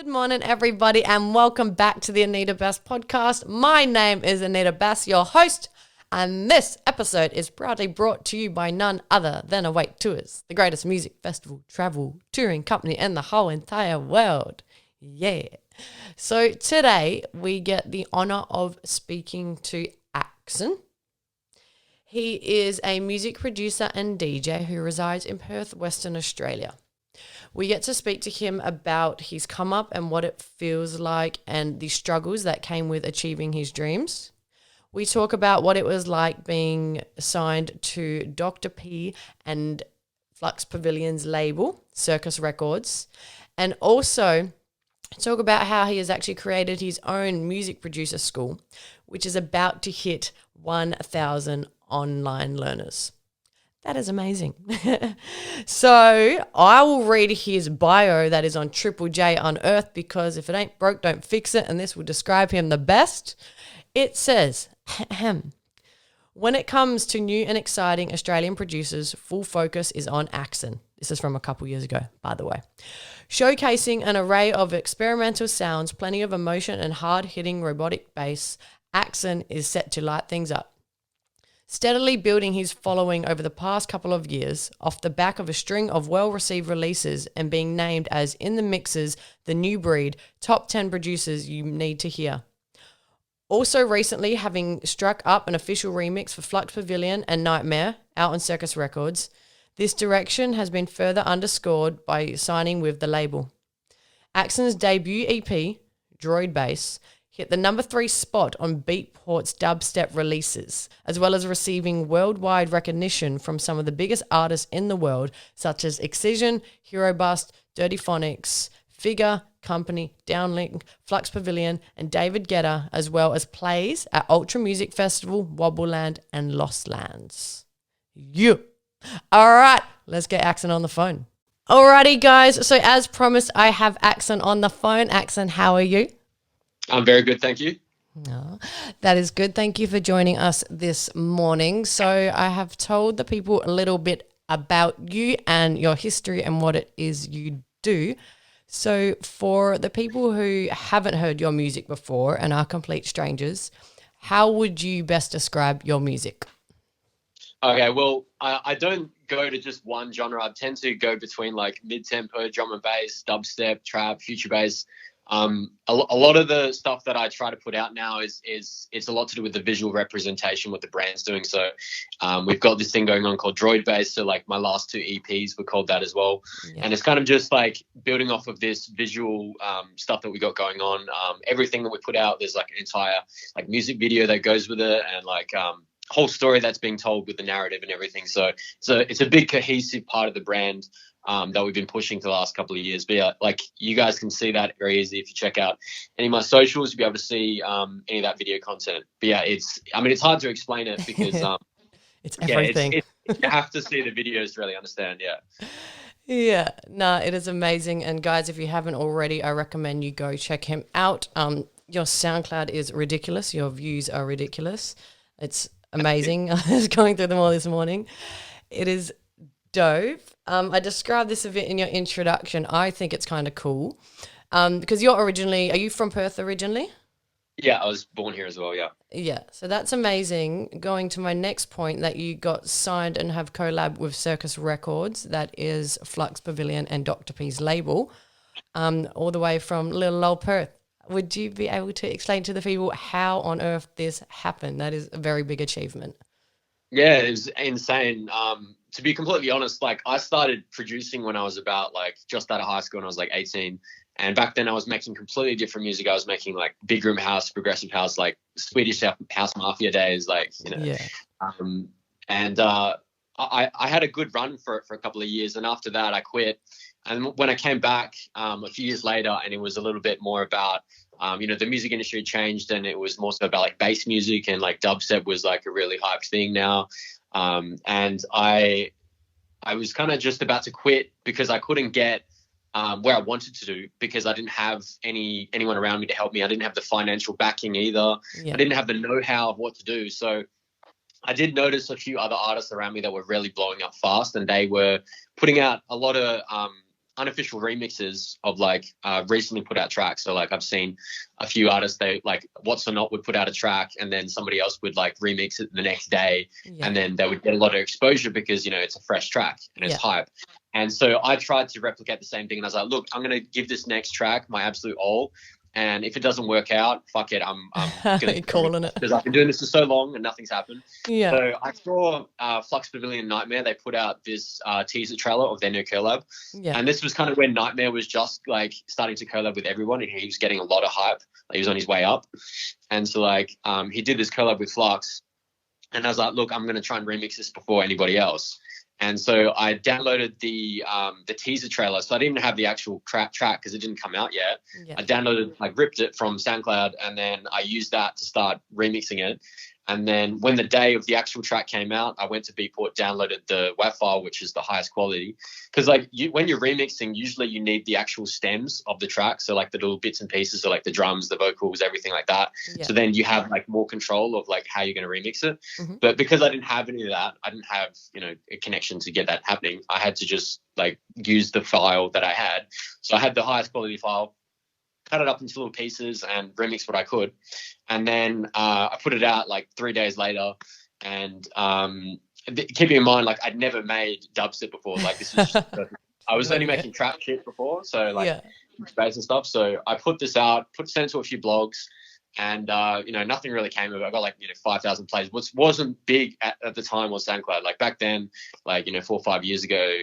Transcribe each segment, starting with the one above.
Good morning, everybody, and welcome back to the Anita Bass podcast. My name is Anita Bass, your host, and this episode is proudly brought to you by none other than Awake Tours, the greatest music festival, travel, touring company in the whole entire world. Yeah. So today we get the honor of speaking to Axen. He is a music producer and DJ who resides in Perth, Western Australia. We get to speak to him about his come up and what it feels like and the struggles that came with achieving his dreams. We talk about what it was like being signed to Dr. P and Flux Pavillion's label, Circus Records, and also talk about how he has actually created his own music producer school, which is about to hit 1,000 online learners. That is amazing. So I will read his bio that is on Triple J Unearthed, because if it ain't broke, don't fix it, and this will describe him the best. It says, when it comes to new and exciting Australian producers, full focus is on Axen. This is from a couple years ago, by the way. Showcasing an array of experimental sounds, plenty of emotion and hard-hitting robotic bass, Axen is set to light things up. Steadily building his following over the past couple of years off the back of a string of well-received releases and being named as In the Mixes, The New Breed, top 10 producers you need to hear. Also recently having struck up an official remix for Flux Pavillion and Nightmare out on Circus Records, this direction has been further underscored by signing with the label. Axen's debut EP, Droid Bass, hit the number 3 spot on Beatport's dubstep releases, as well as receiving worldwide recognition from some of the biggest artists in the world, such as Excision, Hero Bust, Dirty Phonics, Figure, Company, Downlink, Flux Pavillion, and David Guetta, as well as plays at Ultra Music Festival, Wobbleland, and Lost Lands. All right, let's get Axen on the phone. Alrighty, guys. So as promised, I have Axen on the phone. Axen, how are you? I'm very good, thank you. Oh, that is good. Thank you for joining us this morning. So I have told the people a little bit about you and your history and what it is you do. So for the people who haven't heard your music before and are complete strangers, how would you best describe your music? Okay, well, I don't go to just one genre. I tend to go between like mid-tempo, drum and bass, dubstep, trap, future bass. A lot of the stuff that I try to put out now is it's a lot to do with the visual representation, what the brand's doing. So we've got this thing going on called Droid Bass. So like my last 2 EPs were called that as well. Yeah. And it's kind of just like building off of this visual stuff that we got going on. Everything that we put out, there's like an entire like music video that goes with it, and like whole story that's being told with the narrative and everything. So it's a big cohesive part of the brand that we've been pushing for the last couple of years. But yeah, like you guys can see that very easy if you check out any of my socials. You'll be able to see any of that video content. But yeah, it's hard to explain it because it's everything. You have to see the videos to really understand. Yeah. Yeah, no, it is amazing. And guys, if you haven't already, I recommend you go check him out. Your SoundCloud is ridiculous. Your views are ridiculous. It's amazing. I was going through them all this morning. It is dope. I described this a bit in your introduction. I think it's kind of cool because are you from Perth originally? Yeah, I was born here as well, yeah. Yeah, so that's amazing. Going to my next point, that you got signed and have collab with Circus Records, that is Flux Pavillion and Dr. P's label, all the way from little old Perth. Would you be able to explain to the people how on earth this happened? That is a very big achievement. Yeah, it was insane. To be completely honest, like I started producing when I was about like just out of high school, and I was like 18. And back then I was making completely different music. I was making like big room house, progressive house, like Swedish house mafia days, like, you know. Yeah. I had a good run for a couple of years. And after that I quit. And when I came back a few years later, and it was a little bit more about, the music industry changed, and it was more so about like bass music, and like dubstep was like a really hyped thing now. And I was kind of just about to quit because I couldn't get where I wanted to do, because I didn't have anyone around me to help me. I didn't have the financial backing either. Yeah. I didn't have the know-how of what to do. So I did notice a few other artists around me that were really blowing up fast, and they were putting out a lot of unofficial remixes of like recently put out tracks. So like I've seen a few artists, they like What's or Not would put out a track and then somebody else would like remix it the next day, and then they would get a lot of exposure because, you know, it's a fresh track and it's hype. And so I tried to replicate the same thing, and I was like, look, I'm going to give this next track my absolute all. And if it doesn't work out, fuck it, I'm gonna calling it, because I've been doing this for so long and nothing's happened. Yeah. So I saw Flux Pavillion Nightmare. They put out this teaser trailer of their new collab, and this was kind of when Nightmare was just like starting to collab with everyone, and he was getting a lot of hype. Like, he was on his way up, and so like he did this collab with Flux, and I was like, look, I'm gonna try and remix this before anybody else. And so I downloaded the teaser trailer. So I didn't even have the actual track because it didn't come out yet. I downloaded, I ripped it from SoundCloud, and then I used that to start remixing it. And then when the day of the actual track came out, I went to Beatport, downloaded the WAV file, which is the highest quality. Because like when you're remixing, usually you need the actual stems of the track. So like the little bits and pieces, so like the drums, the vocals, everything like that. So then you have like more control of like how you're going to remix it. But because I didn't have any of that, I didn't have, you know, a connection to get that happening. I had to just like use the file that I had. So I had the highest quality file, cut it up into little pieces and remix what I could. And then I put it out like 3 days later. And keeping in mind, like I'd never made dubstep before. Like this was just I was only making trap shit before. So like bass and stuff. So I put this out, sent it to a few blogs, and you know, nothing really came of it. I got like, you know, 5,000 plays, which wasn't big at the time on SoundCloud. Like back then, like, you know, 4 or 5 years ago,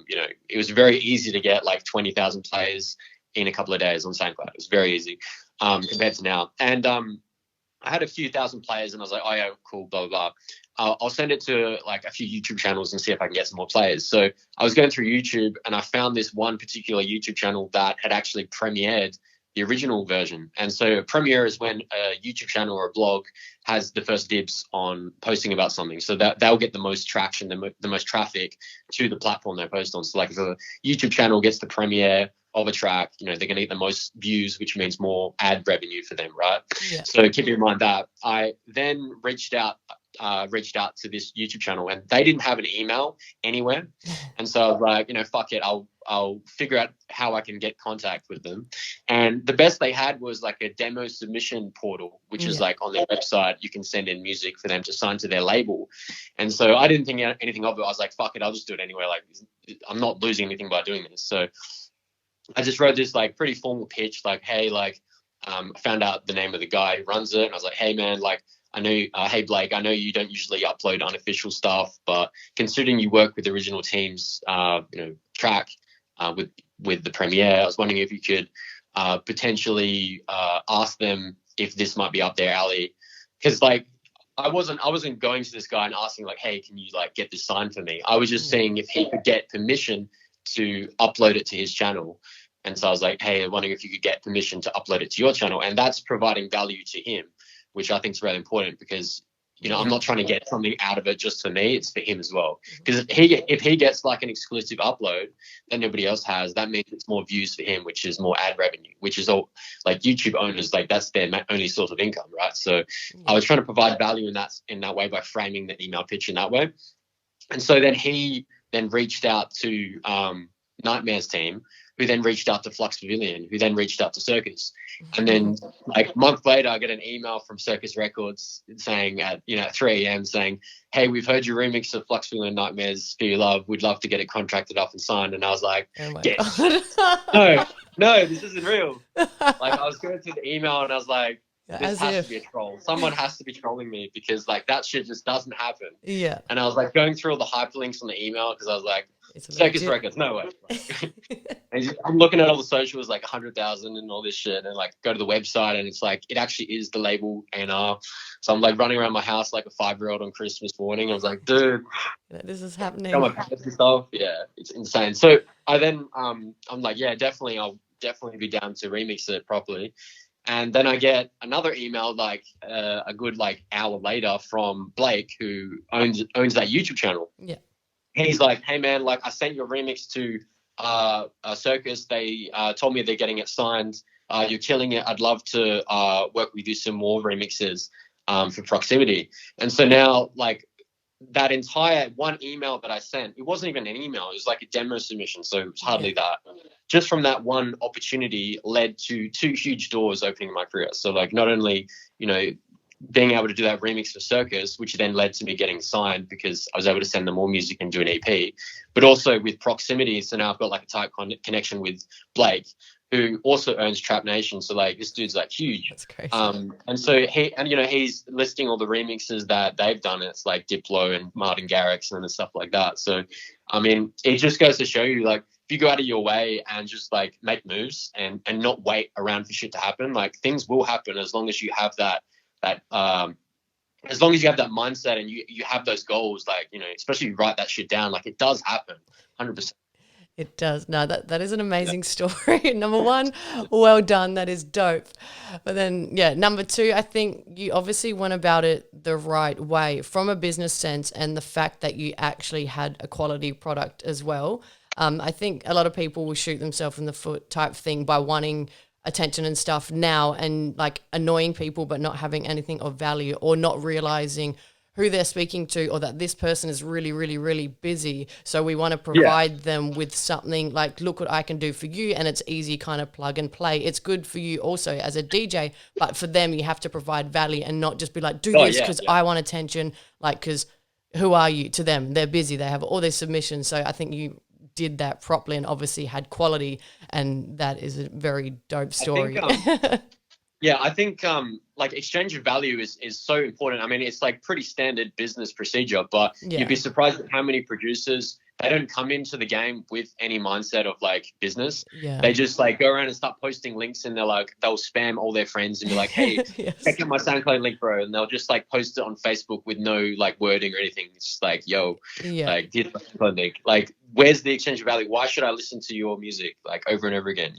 you know, it was very easy to get like 20,000 plays in a couple of days on SoundCloud. It was very easy compared to now. And I had a few thousand players, and I was like, oh yeah, cool, blah, blah, blah. I'll send it to like a few YouTube channels and see if I can get some more players. So I was going through YouTube, and I found this one particular YouTube channel that had actually premiered the original version. And so a premiere is when a YouTube channel or a blog has the first dibs on posting about something, so that they'll get the most traction, the most traffic to the platform they post on. So like if a YouTube channel gets the premiere of a track, you know, they're going to get the most views, which means more ad revenue for them, right? So keep in mind that. I then reached out to this YouTube channel, and they didn't have an email anywhere. And so I was like, you know, fuck it, I'll figure out how I can get contact with them. And the best they had was like a demo submission portal, which is like on their website, you can send in music for them to sign to their label. And so I didn't think anything of it. I was like, fuck it, I'll just do it anyway. Like, I'm not losing anything by doing this. So I just wrote this like pretty formal pitch, like, hey, like, I found out the name of the guy who runs it, and I was like, hey man, like, I know, hey Blake, I know you don't usually upload unofficial stuff, but considering you work with original teams, you know, track with the premiere, I was wondering if you could potentially ask them if this might be up their alley, because like I wasn't going to this guy and asking like, hey, can you like get this signed for me? I was just seeing if he could get permission to upload it to his channel. And so I was like, hey, I'm wondering if you could get permission to upload it to your channel. And that's providing value to him, which I think is really important, because, you know, I'm not trying to get something out of it just for me, it's for him as well. Because if he gets like an exclusive upload that nobody else has, that means it's more views for him, which is more ad revenue, which is all like YouTube owners, like that's their only source of income, right? So I was trying to provide value in that way by framing the email pitch in that way. And so then he then reached out to Nightmare's team, who then reached out to Flux Pavillion, who then reached out to Circus. And then like a month later, I get an email from Circus Records saying at 3 a.m. saying, hey, we've heard your remix of Flux Pavillion Nightmares For Your Love. We'd love to get it contracted up and signed. And I was like, no, this isn't real. Like I was going through the email and I was like, this has to be a troll. Someone has to be trolling me, because like that shit just doesn't happen. Yeah. And I was like going through all the hyperlinks on the email, because I was like, Circus Records, no way. And I'm looking at all the socials, like 100,000 and all this shit, and like go to the website, and it's like it actually is the label A&R. So I'm like running around my house like a 5-year-old on Christmas morning. I was like, dude, this is happening. Got my pants and stuff. Yeah, it's insane. So I then I'm like, yeah, definitely, I'll definitely be down to remix it properly. And then I get another email like a good like hour later from Blake, who owns that YouTube channel. Yeah. He's like, hey man, like I sent your remix to Circus. They told me they're getting it signed. You're killing it. I'd love to work with you some more remixes for Proximity. And so now like that entire one email that I sent, it wasn't even an email. It was like a demo submission. So it was hardly that. Just from that one opportunity led to 2 huge doors opening in my career. So like not only, being able to do that remix for Circus, which then led to me getting signed because I was able to send them more music and do an EP, but also with proximity. So now I've got like a tight connection with Blake, who also owns Trap Nation. So like this dude's like huge. That's crazy. And so he's listing all the remixes that they've done. It's like Diplo and Martin Garrix and stuff like that. So, I mean, it just goes to show you, like, if you go out of your way and just like make moves and not wait around for shit to happen, like things will happen as long as you have that as long as you have that mindset and you have those goals, like, especially you write that shit down, like it does happen 100%. It does. No, that is an amazing story. Number one, well done. That is dope. But then, number two, I think you obviously went about it the right way from a business sense, and the fact that you actually had a quality product as well. I think a lot of people will shoot themselves in the foot type thing by wanting attention and stuff now and like annoying people but not having anything of value, or not realizing who they're speaking to, or that this person is really, really, really busy. So we want to provide them with something like, look what I can do for you. And it's easy, kind of plug and play. It's good for you also as a DJ, but for them, you have to provide value and not just be like, do this because I want attention. Like, because who are you to them? They're busy. They have all these submissions. So I think you did that properly and obviously had quality, and that is a very dope story. I think like exchange of value is so important. I mean, it's like pretty standard business procedure, but you'd be surprised at how many producers, they don't come into the game with any mindset of like business. They just like go around and start posting links, and they'll spam all their friends and be like, hey, check out my SoundCloud link, bro. And they'll just like post it on Facebook with no like wording or anything. It's just like, yo, like, here's my SoundCloud link. Like, where's the exchange of value? Why should I listen to your music like over and over again?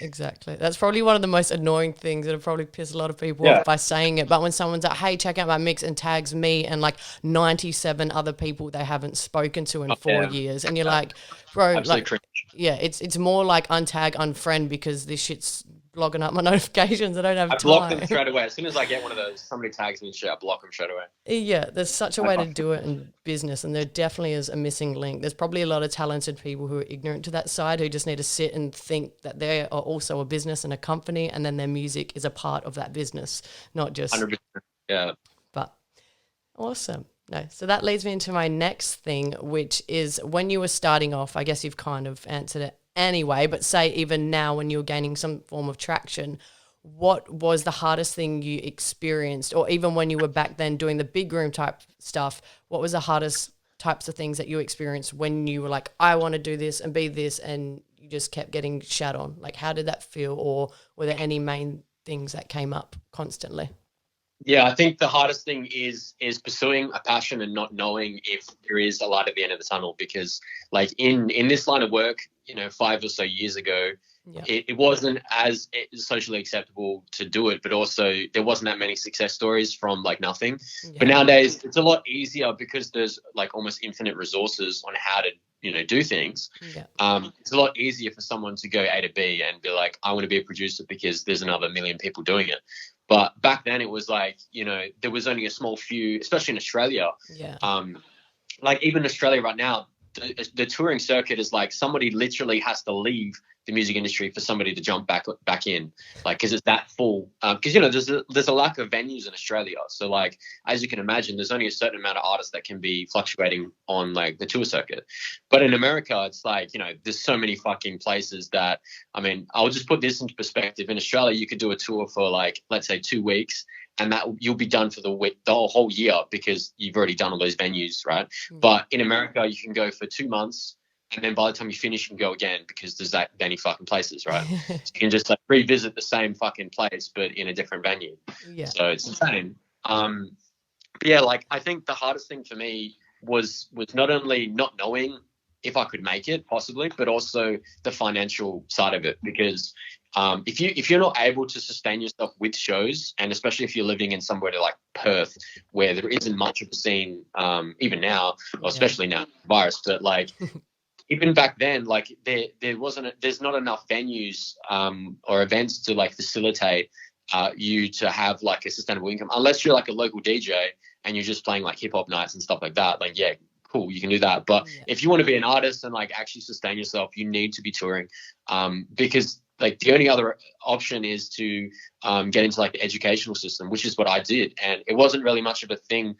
Exactly. That's probably one of the most annoying things that'll probably piss a lot of people off by saying it. But when someone's like, hey, check out my mix, and tags me and like 97 other people they haven't spoken to in 4 years, and you're like, bro, like, cringe. It's more like untag, unfriend, because this shit's blogging up my notifications. I don't have time. I block them straight away. As soon as I get one of those, somebody tags me and shit, I block them straight away. Yeah, there's such a way to do it in business, and there definitely is a missing link. There's probably a lot of talented people who are ignorant to that side, who just need to sit and think that they are also a business and a company, and then their music is a part of that business, not just 100%. Yeah. But awesome. No, so that leads me into my next thing, which is when you were starting off, I guess you've kind of answered it anyway, but say even now when you're gaining some form of traction, what was the hardest thing you experienced? Or even when you were back then doing the big room type stuff, what was the hardest types of things that you experienced when you were like, I want to do this and be this, and you just kept getting shat on? Like, how did that feel? Or were there any main things that came up constantly? Yeah, I think the hardest thing is pursuing a passion and not knowing if there is a light at the end of the tunnel, because like in this line of work, 5 or so years ago, it wasn't as socially acceptable to do it, but also there wasn't that many success stories from like nothing. But nowadays it's a lot easier because there's like almost infinite resources on how to do things. It's a lot easier for someone to go A to B and be like, I want to be a producer because there's another million people doing it. But back then it was like, there was only a small few, especially in Australia. Like even Australia right now, the touring circuit is like somebody literally has to leave the music industry for somebody to jump back in, like, because it's that full. Because there's a lack of venues in Australia, so like as you can imagine, there's only a certain amount of artists that can be fluctuating on like the tour circuit. But in America, it's like there's so many fucking places that, I mean, I'll just put this into perspective. In Australia, you could do a tour for like, let's say 2 weeks, and that you'll be done for the whole year because you've already done all those venues, right? But in America, you can go for 2 months, and then by the time you finish, you can go again because there's that many fucking places, right? So you can just like revisit the same fucking place, but in a different venue. So it's insane. But yeah, like I think the hardest thing for me was not only not knowing if I could make it possibly, but also the financial side of it, because if you're not able to sustain yourself with shows, and especially if you're living in somewhere like Perth where there isn't much of a scene, even now, or especially now, virus, but like even back then, like there's not enough venues or events to like facilitate you to have like a sustainable income, unless you're like a local DJ and you're just playing like hip hop nights and stuff like that, like, yeah, cool, you can do that. But if you want to be an artist and like actually sustain yourself, you need to be touring, because like the only other option is to get into like the educational system, which is what I did. And it wasn't really much of a thing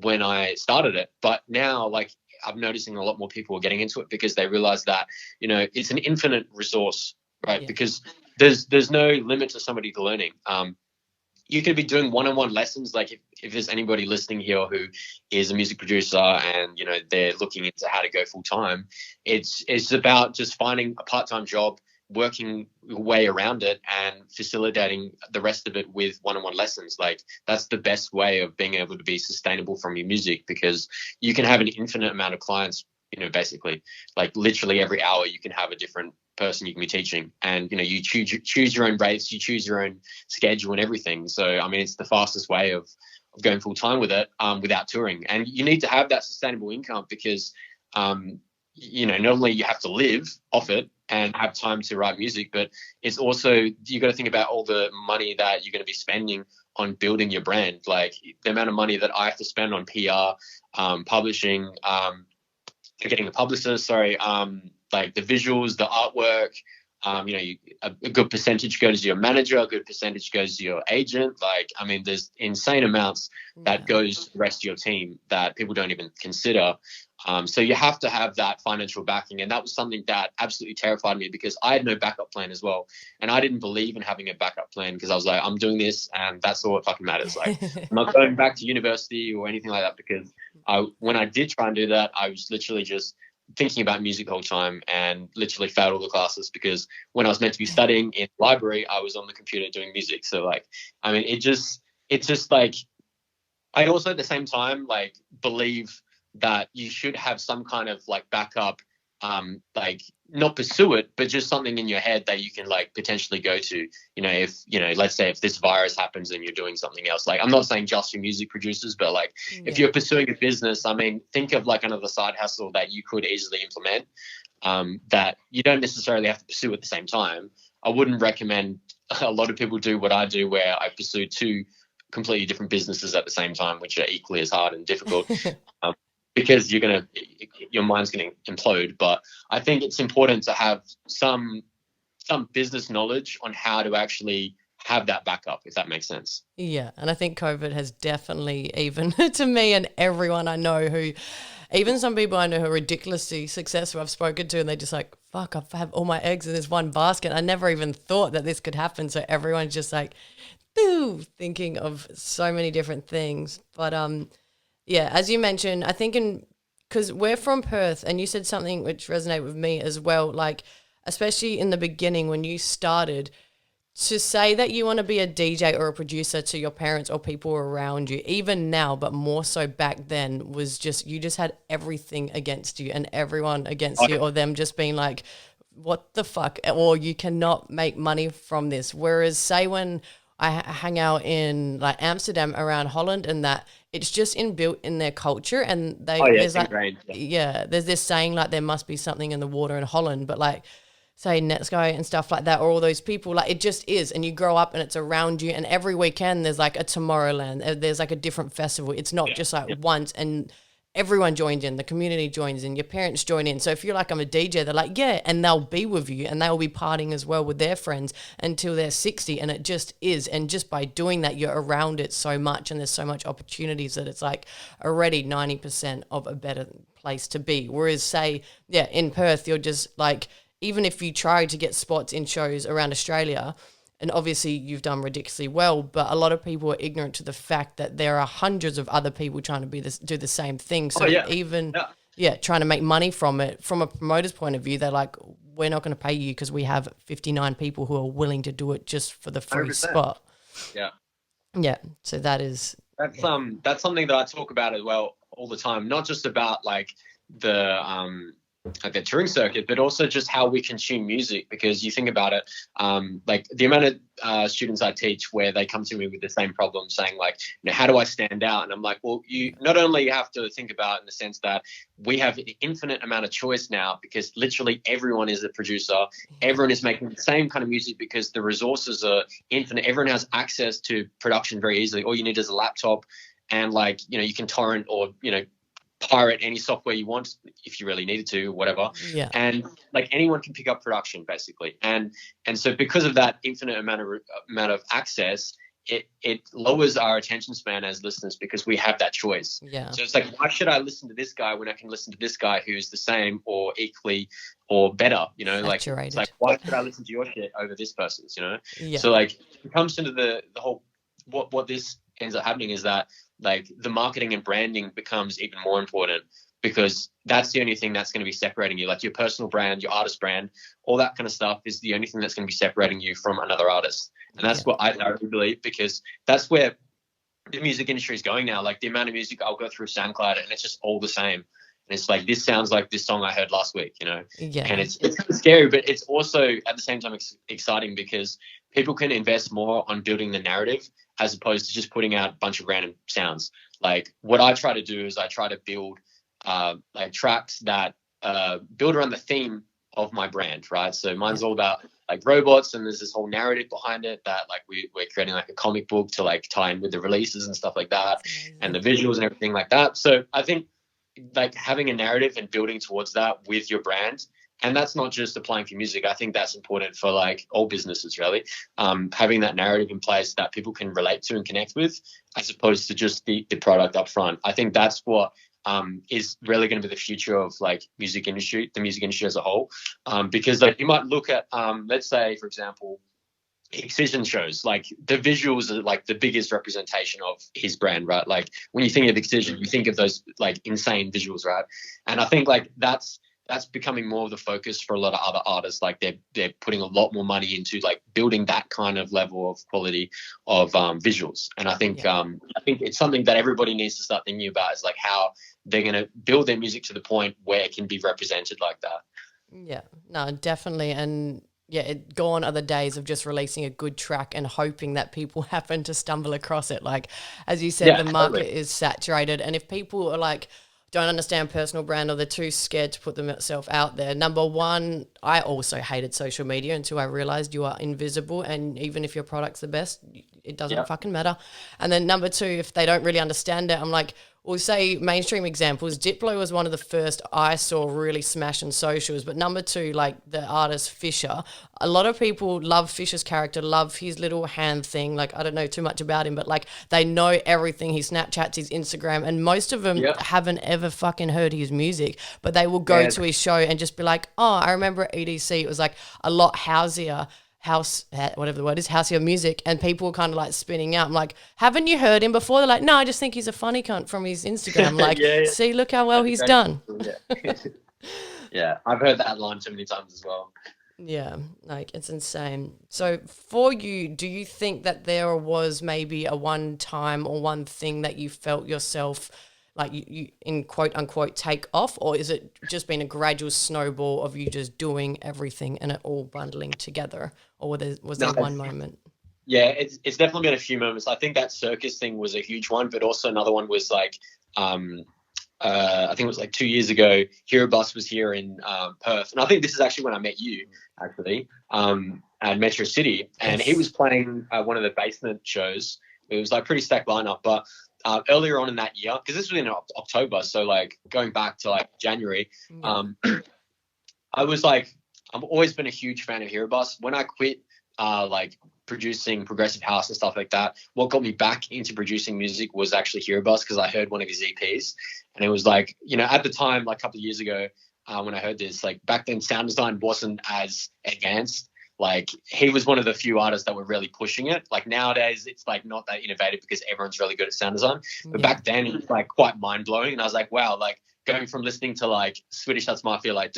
when I started it. But now, like, I'm noticing a lot more people are getting into it because they realize that, you know, it's an infinite resource, right? Because there's no limit to somebody learning. You could be doing one-on-one lessons. Like if there's anybody listening here who is a music producer and, you know, they're looking into how to go full time, it's about just finding a part-time job, working your way around it and facilitating the rest of it with one-on-one lessons. Like that's the best way of being able to be sustainable from your music, because you can have an infinite amount of clients, you know, basically like literally every hour you can have a different person you can be teaching, and, you know, you choose your own rates, you choose your own schedule and everything. So, I mean, it's the fastest way of going full time with it, without touring. And you need to have that sustainable income because, you know, not only you have to live off it and have time to write music, but it's also, you got to think about all the money that you're going to be spending on building your brand. Like the amount of money that I have to spend on PR, publishing, getting a publicist, like the visuals, the artwork, you know, a good percentage goes to your manager, a good percentage goes to your agent. Like, I mean, there's insane amounts that goes to the rest of your team that people don't even consider. So you have to have that financial backing. And that was something that absolutely terrified me because I had no backup plan as well. And I didn't believe in having a backup plan because I was like, I'm doing this and that's all that fucking matters. Like, I'm not going back to university or anything like that, because when I did try and do that, I was literally just thinking about music the whole time and literally failed all the classes because when I was meant to be studying in the library, I was on the computer doing music. So like, I mean, it's just like, I also at the same time, like, believe that you should have some kind of like backup, like not pursue it, but just something in your head that you can like potentially go to, you know, if, you know, let's say if this virus happens and you're doing something else. Like, I'm not saying just for music producers, but like if you're pursuing a business, I mean, think of like another side hustle that you could easily implement, that you don't necessarily have to pursue at the same time. I wouldn't recommend a lot of people do what I do, where I pursue two completely different businesses at the same time, which are equally as hard and difficult. Because your mind's gonna implode. But I think it's important to have some business knowledge on how to actually have that backup, if that makes sense. Yeah, and I think COVID has definitely, even to me and everyone I know who, even some people I know who are ridiculously successful I've spoken to, and they just like, fuck, I have all my eggs in this one basket. I never even thought that this could happen. So everyone's just like, thinking of so many different things. But yeah, as you mentioned, I think because we're from Perth, and you said something which resonated with me as well, like especially in the beginning when you started, to say that you want to be a DJ or a producer to your parents or people around you, even now, but more so back then, was just, you just had everything against you and everyone against you, or them just being like, what the fuck, or you cannot make money from this. Whereas say when I hang out in like Amsterdam around Holland and that, it's just inbuilt in their culture, and there's like, there's this saying like there must be something in the water in Holland, but like say Netsky and stuff like that, or all those people, like it just is, and you grow up and it's around you, and every weekend there's like a Tomorrowland, there's like a different festival. It's not just like once, and everyone joins in, the community joins in, your parents join in. So if you're like, I'm a DJ, they're like, yeah, and they'll be with you, and they'll be partying as well with their friends until they're 60. And it just is. And just by doing that, you're around it so much, and there's so much opportunities that it's like already 90% of a better place to be. Whereas say, in Perth, you're just like, even if you try to get spots in shows around Australia, and obviously you've done ridiculously well, but a lot of people are ignorant to the fact that there are hundreds of other people trying to do the same thing. So trying to make money from it, from a promoter's point of view, they're like, we're not going to pay you because we have 59 people who are willing to do it just for the free 100%. Spot. Yeah. Yeah. So that's something that I talk about as well all the time, not just about like the touring circuit, but also just how we consume music. Because you think about it, like the amount of students I teach where they come to me with the same problem, saying like, you know, how do I stand out? And I'm like, well, you not only have to think about in the sense that we have an infinite amount of choice now, because literally everyone is a producer, everyone is making the same kind of music because the resources are infinite. Everyone has access to production very easily. All you need is a laptop and like, you know, you can torrent or, you know, pirate any software you want if you really needed to, or whatever. Yeah. And like anyone can pick up production basically. And so because of that infinite amount of access, it lowers our attention span as listeners because we have that choice. Yeah. So it's like, why should I listen to this guy when I can listen to this guy who's the same or equally or better, you know? Saturated. Like, it's like, why should I listen to your shit over this person's, you know? Yeah. So like it comes into the whole, what this ends up happening is that like the marketing and branding becomes even more important, because that's the only thing that's going to be separating you. Like your personal brand, your artist brand, all that kind of stuff is the only thing that's going to be separating you from another artist. And that's what I really believe, because that's where the music industry is going now. Like the amount of music I'll go through SoundCloud and it's just all the same. And it's like, this sounds like this song I heard last week, you know? Yeah. And it's scary, but it's also at the same time exciting, because people can invest more on building the narrative as opposed to just putting out a bunch of random sounds. Like what I try to do is I try to build like tracks that build around the theme of my brand, right? So mine's all about like robots, and there's this whole narrative behind it that like we're creating like a comic book to like tie in with the releases and stuff like that, and the visuals and everything like that. So I think like having a narrative and building towards that with your brand, and that's not just applying for music. I think that's important for like all businesses, really. Having that narrative in place that people can relate to and connect with, as opposed to just the product up front. I think that's what is really going to be the future of like the music industry as a whole. Because like you might look at, let's say, for example, Excision shows, like the visuals are like the biggest representation of his brand, right? Like when you think of Excision, you think of those like insane visuals, right? And I think like that's becoming more of the focus for a lot of other artists. Like they're putting a lot more money into like building that kind of level of quality of visuals. And I think it's something that everybody needs to start thinking about, is like how they're going to build their music to the point where it can be represented like that. Yeah, no, definitely. And yeah, gone are the days of just releasing a good track and hoping that people happen to stumble across it. Like, as you said, the market is saturated. And if people are like, don't understand personal brand, or they're too scared to put themselves out there. Number one, I also hated social media until I realized you are invisible, and even if your product's the best, it doesn't fucking matter. And then number two, if they don't really understand it, I'm like, we'll say mainstream examples. Diplo was one of the first I saw really smash in socials. But number two, like the artist Fisher, a lot of people love Fisher's character, love his little hand thing. Like, I don't know too much about him, but like they know everything. His Snapchats, his Instagram, and most of them haven't ever fucking heard his music, but they will go to his show and just be like, oh, I remember at EDC, it was like a lot houseier music, and people were kind of like spinning out. I'm like, haven't you heard him before? They're like, no, I just think he's a funny cunt from his Instagram. Like, see, look how well he's done. Yeah, I've heard that line so many times as well. Yeah, like it's insane. So for you, do you think that there was maybe a one time or one thing that you felt yourself like you in quote unquote take off, or is it just been a gradual snowball of you just doing everything and it all bundling together, or was there one moment? Yeah, it's definitely been a few moments. I think that circus thing was a huge one, but also another one was like I think it was like 2 years ago, Hero Bus was here in Perth, and I think this is actually when I met you actually at Metro City, and he was playing one of the basement shows. It was like pretty stacked lineup, but earlier on in that year, because this was in October, so like going back to like January, I was like, I've always been a huge fan of Hero Bus. When I quit like producing progressive house and stuff like that, what got me back into producing music was actually Hero Bus, because I heard one of his EPs, and it was like, you know, at the time, like a couple of years ago, when I heard this, like back then sound design wasn't as advanced. Like he was one of the few artists that were really pushing it. Like nowadays it's like not that innovative because everyone's really good at sound design. But back then it was like quite mind blowing. And I was like, wow, like going from listening to like Swedish House Mafia, like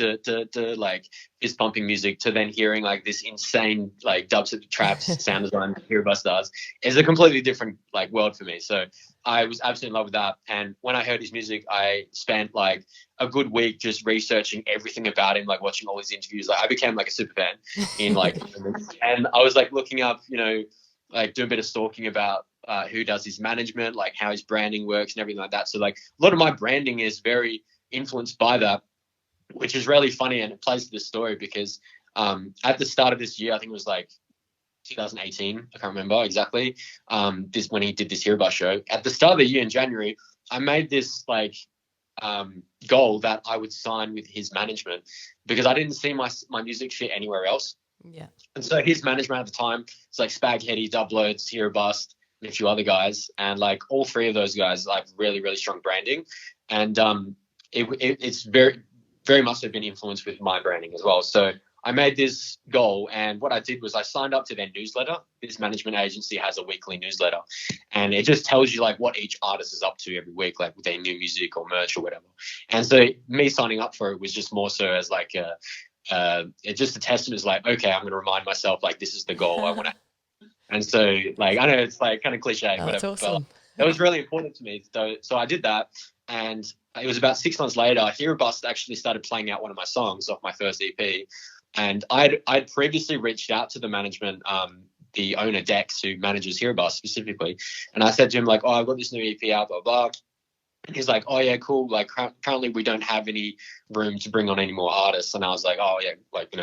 like fist pumping music, to then hearing like this insane like dubstep traps sound design Hero Bus does, is a completely different like world for me. So I was absolutely in love with that. And when I heard his music, I spent like a good week just researching everything about him, like watching all his interviews. Like I became like a super fan in like, and I was like looking up, you know, like doing a bit of stalking about who does his management, like how his branding works and everything like that. So like a lot of my branding is very influenced by that, which is really funny, and it plays to this story because at the start of this year, I think it was like 2018. I can't remember exactly. This when he did this Hero Bus show at the start of the year in January. I made this like goal that I would sign with his management because I didn't see my music shit anywhere else. Yeah. And so his management at the time was like Spaghetti, Dubloads, Hero Bust, and a few other guys, and like all three of those guys like really really strong branding, and it's very very much have been influenced with my branding as well. So I made this goal, and what I did was I signed up to their newsletter. This management agency has a weekly newsletter, and it just tells you like what each artist is up to every week, like with their new music or merch or whatever. And so me signing up for it was just more so as like it's just a testament. Is like, okay, I'm going to remind myself like this is the goal I want to. And so like I know it's like kind of cliche, That's awesome. But it was really important to me. So I did that, and it was about 6 months later, Hero Bust actually started playing out one of my songs off my first EP. And I'd previously reached out to the management, the owner Dex, who manages Hero Bus specifically, and I said to him like, "Oh, I've got this new EP out, blah blah." And he's like, "Oh yeah, cool. Like currently we don't have any room to bring on any more artists." And I was like, "Oh yeah, like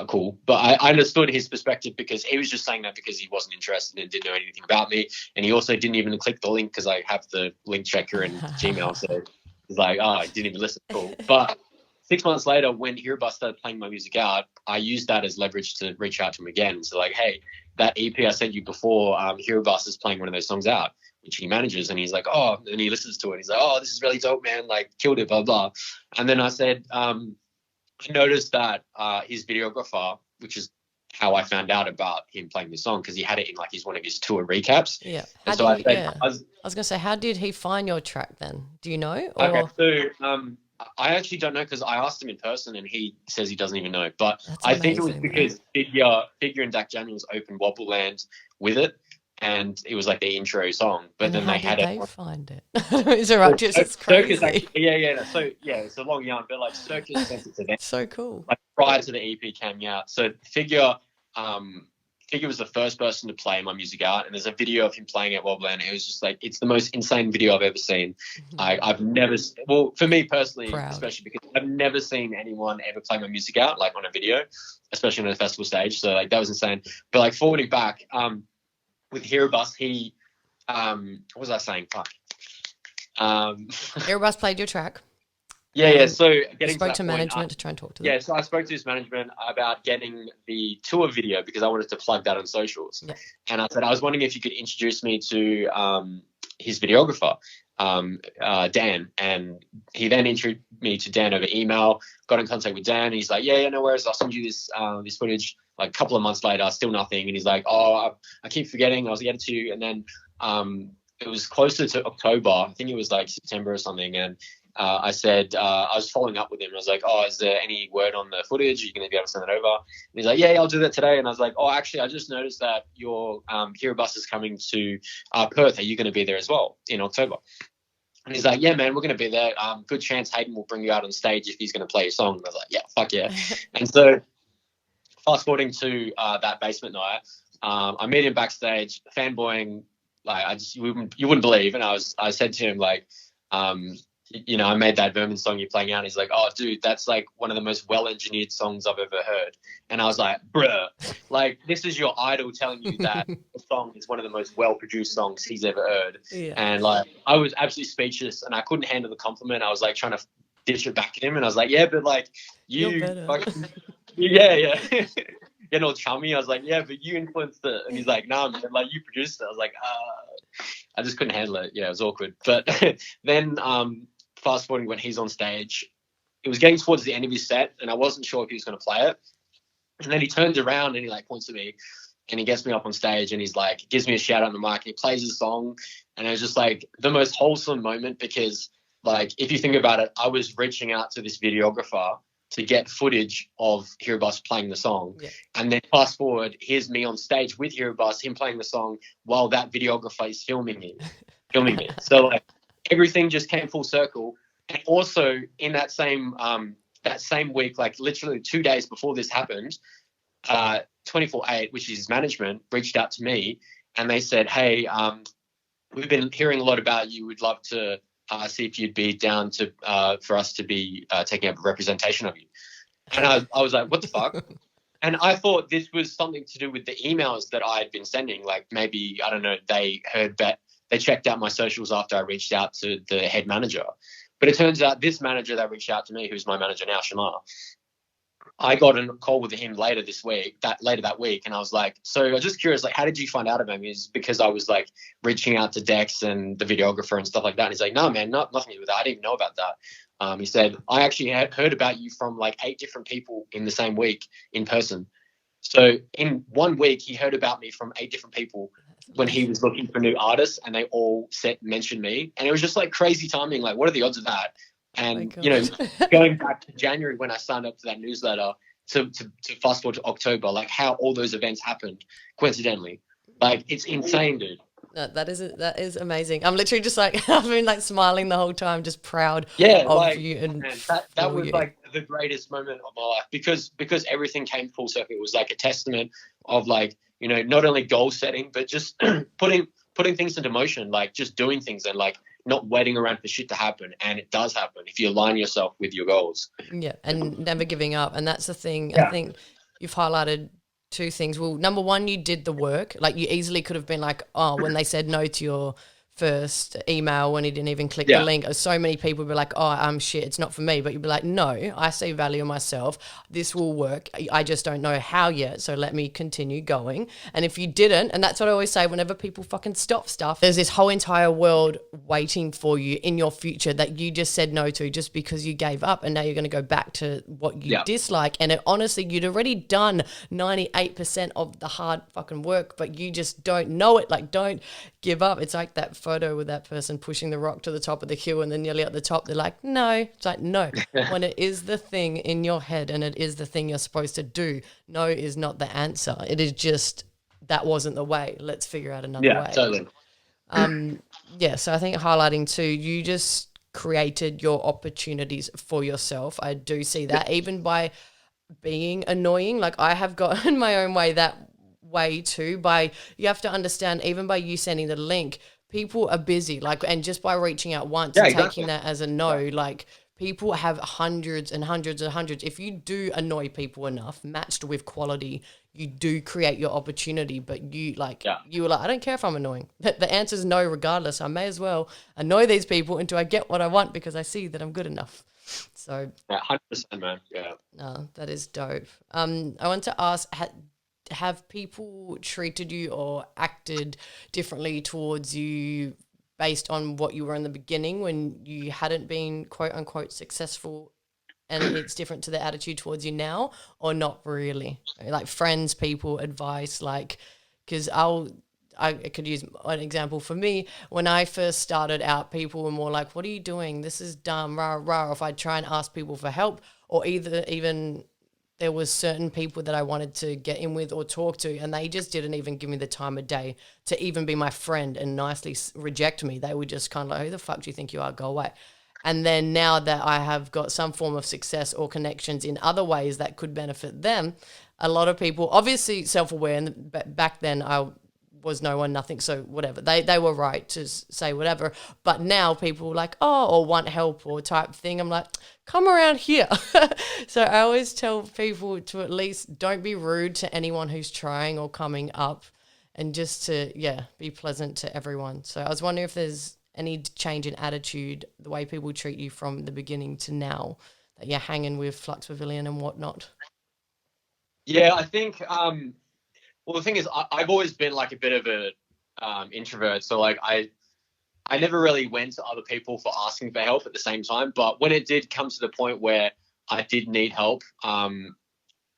cool." But I understood his perspective because he was just saying that because he wasn't interested and didn't know anything about me, and he also didn't even click the link because I have the link checker in Gmail, so he's like, "Oh, I didn't even listen." Cool, but 6 months later, when Hero Bus started playing my music out, I used that as leverage to reach out to him again. So like, hey, that EP I sent you before, Hero Bus is playing one of those songs out, which he manages. And he's like, oh, and he listens to it. He's like, oh, this is really dope, man. Like, killed it, blah, blah. And then I said, I noticed that his videographer, which is how I found out about him playing this song, because he had it in like one of his tour recaps. Yeah. So I was going to say, how did he find your track then? Do you know? Or? Okay, so I actually don't know because I asked him in person and he says he doesn't even know. But That's I think it was amazing, because Figure and Dak Daniels opened Wobbleland with it, and it was like the intro song. But and then how they had did it. they find it? It's all right, just it's crazy. Circus, yeah. So yeah, it's a long yarn, but like Circus sent it to them. So cool. Like prior to the EP came out. So Figure was the first person to play my music out, and there's a video of him playing at Wobbleland. It was just like, it's the most insane video I've ever seen. I've never, well, for me personally, especially because I've never seen anyone ever play my music out like on a video, especially on a festival stage. So like that was insane. But like forwarding back, with Hero Bus, he, what was I saying? Fuck. Hero Bus played your track. Yeah. So getting spoke to management to try and talk to them. Yeah, so I spoke to his management about getting the tour video because I wanted to plug that on socials. Yeah. And I said, I was wondering if you could introduce me to his videographer, Dan. And he then introduced me to Dan over email, got in contact with Dan. And he's like, yeah, no worries. I'll send you this footage. Like a couple of months later, still nothing. And he's like, oh, I keep forgetting. I'll get it to you. And then it was closer to October. I think it was like September or something. And I said, I was following up with him. I was like, oh, is there any word on the footage? Are you going to be able to send it over? And he's like, yeah, I'll do that today. And I was like, oh, actually, I just noticed that your Hero Bus is coming to Perth. Are you going to be there as well in October? And he's like, yeah, man, we're going to be there. Good chance Hayden will bring you out on stage if he's going to play your song. And I was like, yeah, fuck yeah. And so fast forwarding to that basement night, I meet him backstage, fanboying. Like you wouldn't believe. And I said to him like, I made that Vermin song you're playing out. And he's like, oh, dude, that's like one of the most well-engineered songs I've ever heard. And I was like, bruh, like this is your idol telling you that the song is one of the most well-produced songs he's ever heard. Yeah. And like, I was absolutely speechless and I couldn't handle the compliment. I was like trying to dish it back at him. And I was like, yeah, but like you, yeah. Getting all chummy. I was like, yeah, but you influenced it. And he's like, no, man, like you produced it. I was like, I just couldn't handle it. Yeah, it was awkward. But then fast forwarding when he's on stage, it was getting towards the end of his set and I wasn't sure if he was going to play it. And then he turns around and he like points at me and he gets me up on stage and he's like, gives me a shout out on the mic and he plays his song. And it was just like the most wholesome moment because like, if you think about it, I was reaching out to this videographer to get footage of Hero Bus playing the song. Yeah. And then fast forward, here's me on stage with Hero Bus, him playing the song while that videographer is filming me. So like everything just came full circle. And also in that same week, like literally 2 days before this happened, 24/8, which is his management, reached out to me and they said, hey, we've been hearing a lot about you. We'd love to see if you'd be down to for us to be taking up a representation of you. And I was like, what the fuck? And I thought this was something to do with the emails that I had been sending. Like maybe, I don't know, they heard that they checked out my socials after I reached out to the head manager. But it turns out this manager that reached out to me, who's my manager now, Shamar, I got a call with him later that week, and I was like, so I was just curious, like, how did you find out about me? Is because I was like reaching out to Dex and the videographer and stuff like that. And he's like, no, man, nothing to do with that. I didn't even know about that. He said, I actually had heard about you from like 8 different people in the same week in person. So in 1 week, he heard about me from 8 different people when he was looking for new artists, and they all mentioned me. And it was just like crazy timing. Like, what are the odds of that? And, going back to January when I signed up to that newsletter to fast forward to October, like how all those events happened coincidentally. Like, it's insane, dude. No, that is amazing. I'm literally just like, I've been like smiling the whole time, just proud of you. And man, that was like the greatest moment of my life because everything came full circle. It was like a testament of like, not only goal setting, but just putting things into motion, like just doing things and like not waiting around for shit to happen. And it does happen if you align yourself with your goals. Yeah, and never giving up. And that's the thing. Yeah. I think you've highlighted 2 things. Well, number one, you did the work. Like, you easily could have been like, oh, when they said no to your first email, when he didn't even click the link, so many people would be like, oh, I'm shit, it's not for me. But you'd be like, no, I see value in myself. This will work. I just don't know how yet. So let me continue going. And if you didn't, and that's what I always say, whenever people fucking stop stuff, there's this whole entire world waiting for you in your future that you just said no to just because you gave up. And now you're going to go back to what you dislike. And honestly, you'd already done 98% of the hard fucking work, but you just don't know it. Like, don't give up. It's like that photo with that person pushing the rock to the top of the hill and then nearly at the top they're like, no. It's like, no. When it is the thing in your head and it is the thing you're supposed to do, no is not the answer. It is just, that wasn't the way. Let's figure out another way. Yeah, totally. So I think highlighting too, you just created your opportunities for yourself. I do see that even by being annoying. Like, I have gotten my own way that way too. You have to understand, even by you sending the link, people are busy, like, and just by reaching out once and taking that as a no, like, people have hundreds and hundreds and hundreds. If you do annoy people enough, matched with quality, you do create your opportunity. But you were like, I don't care if I'm annoying. The answer is no regardless. I may as well annoy these people until I get what I want because I see that I'm good enough. So 100%, man. Yeah. No, that is dope. I want to ask, have people treated you or acted differently towards you based on what you were in the beginning when you hadn't been quote unquote successful, and it's different to the attitude towards you now, or not really? Like friends, people, advice, like, because I could use an example for me. When I first started out, people were more like, what are you doing? This is dumb, rah, rah. If I try and ask people for help, or even there was certain people that I wanted to get in with or talk to, and they just didn't even give me the time of day to even be my friend and nicely reject me. They were just kind of like, who the fuck do you think you are? Go away. And then now that I have got some form of success or connections in other ways that could benefit them, a lot of people, obviously self-aware, and back then I was no one, nothing, so whatever. They were right to say whatever. But now people are like, oh, or want help or type thing. I'm like, come around here. So I always tell people to at least don't be rude to anyone who's trying or coming up, and just to, be pleasant to everyone. So I was wondering if there's any change in attitude, the way people treat you from the beginning to now that you're hanging with Flux Pavillion and whatnot. Yeah, I think well, the thing is, I've always been like a bit of a introvert. So like I never really went to other people for asking for help at the same time. But when it did come to the point where I did need help,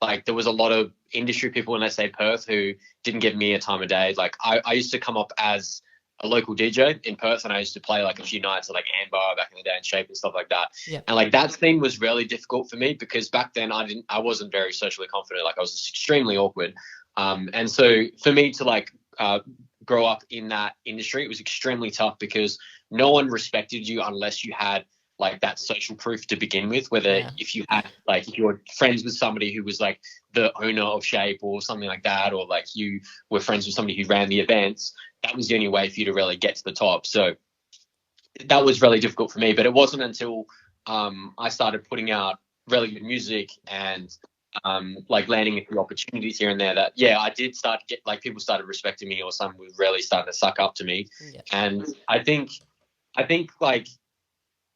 like there was a lot of industry people in, let's say, Perth, who didn't give me a time of day. Like I used to come up as a local DJ in Perth, and I used to play like a few nights at like Amber back in the day and Shape and stuff like that. Yeah. And like that scene was really difficult for me because back then I wasn't very socially confident. Like I was extremely awkward. And so for me to like grow up in that industry, it was extremely tough because no one respected you unless you had like that social proof to begin with, whether if you had like, if you were friends with somebody who was like the owner of Shape or something like that, or like you were friends with somebody who ran the events, that was the only way for you to really get to the top. So that was really difficult for me, but it wasn't until I started putting out really good music and like landing a few opportunities here and there that, yeah, I did start to get, like, people started respecting me, or some were really starting to suck up to me. Yeah. And I think like,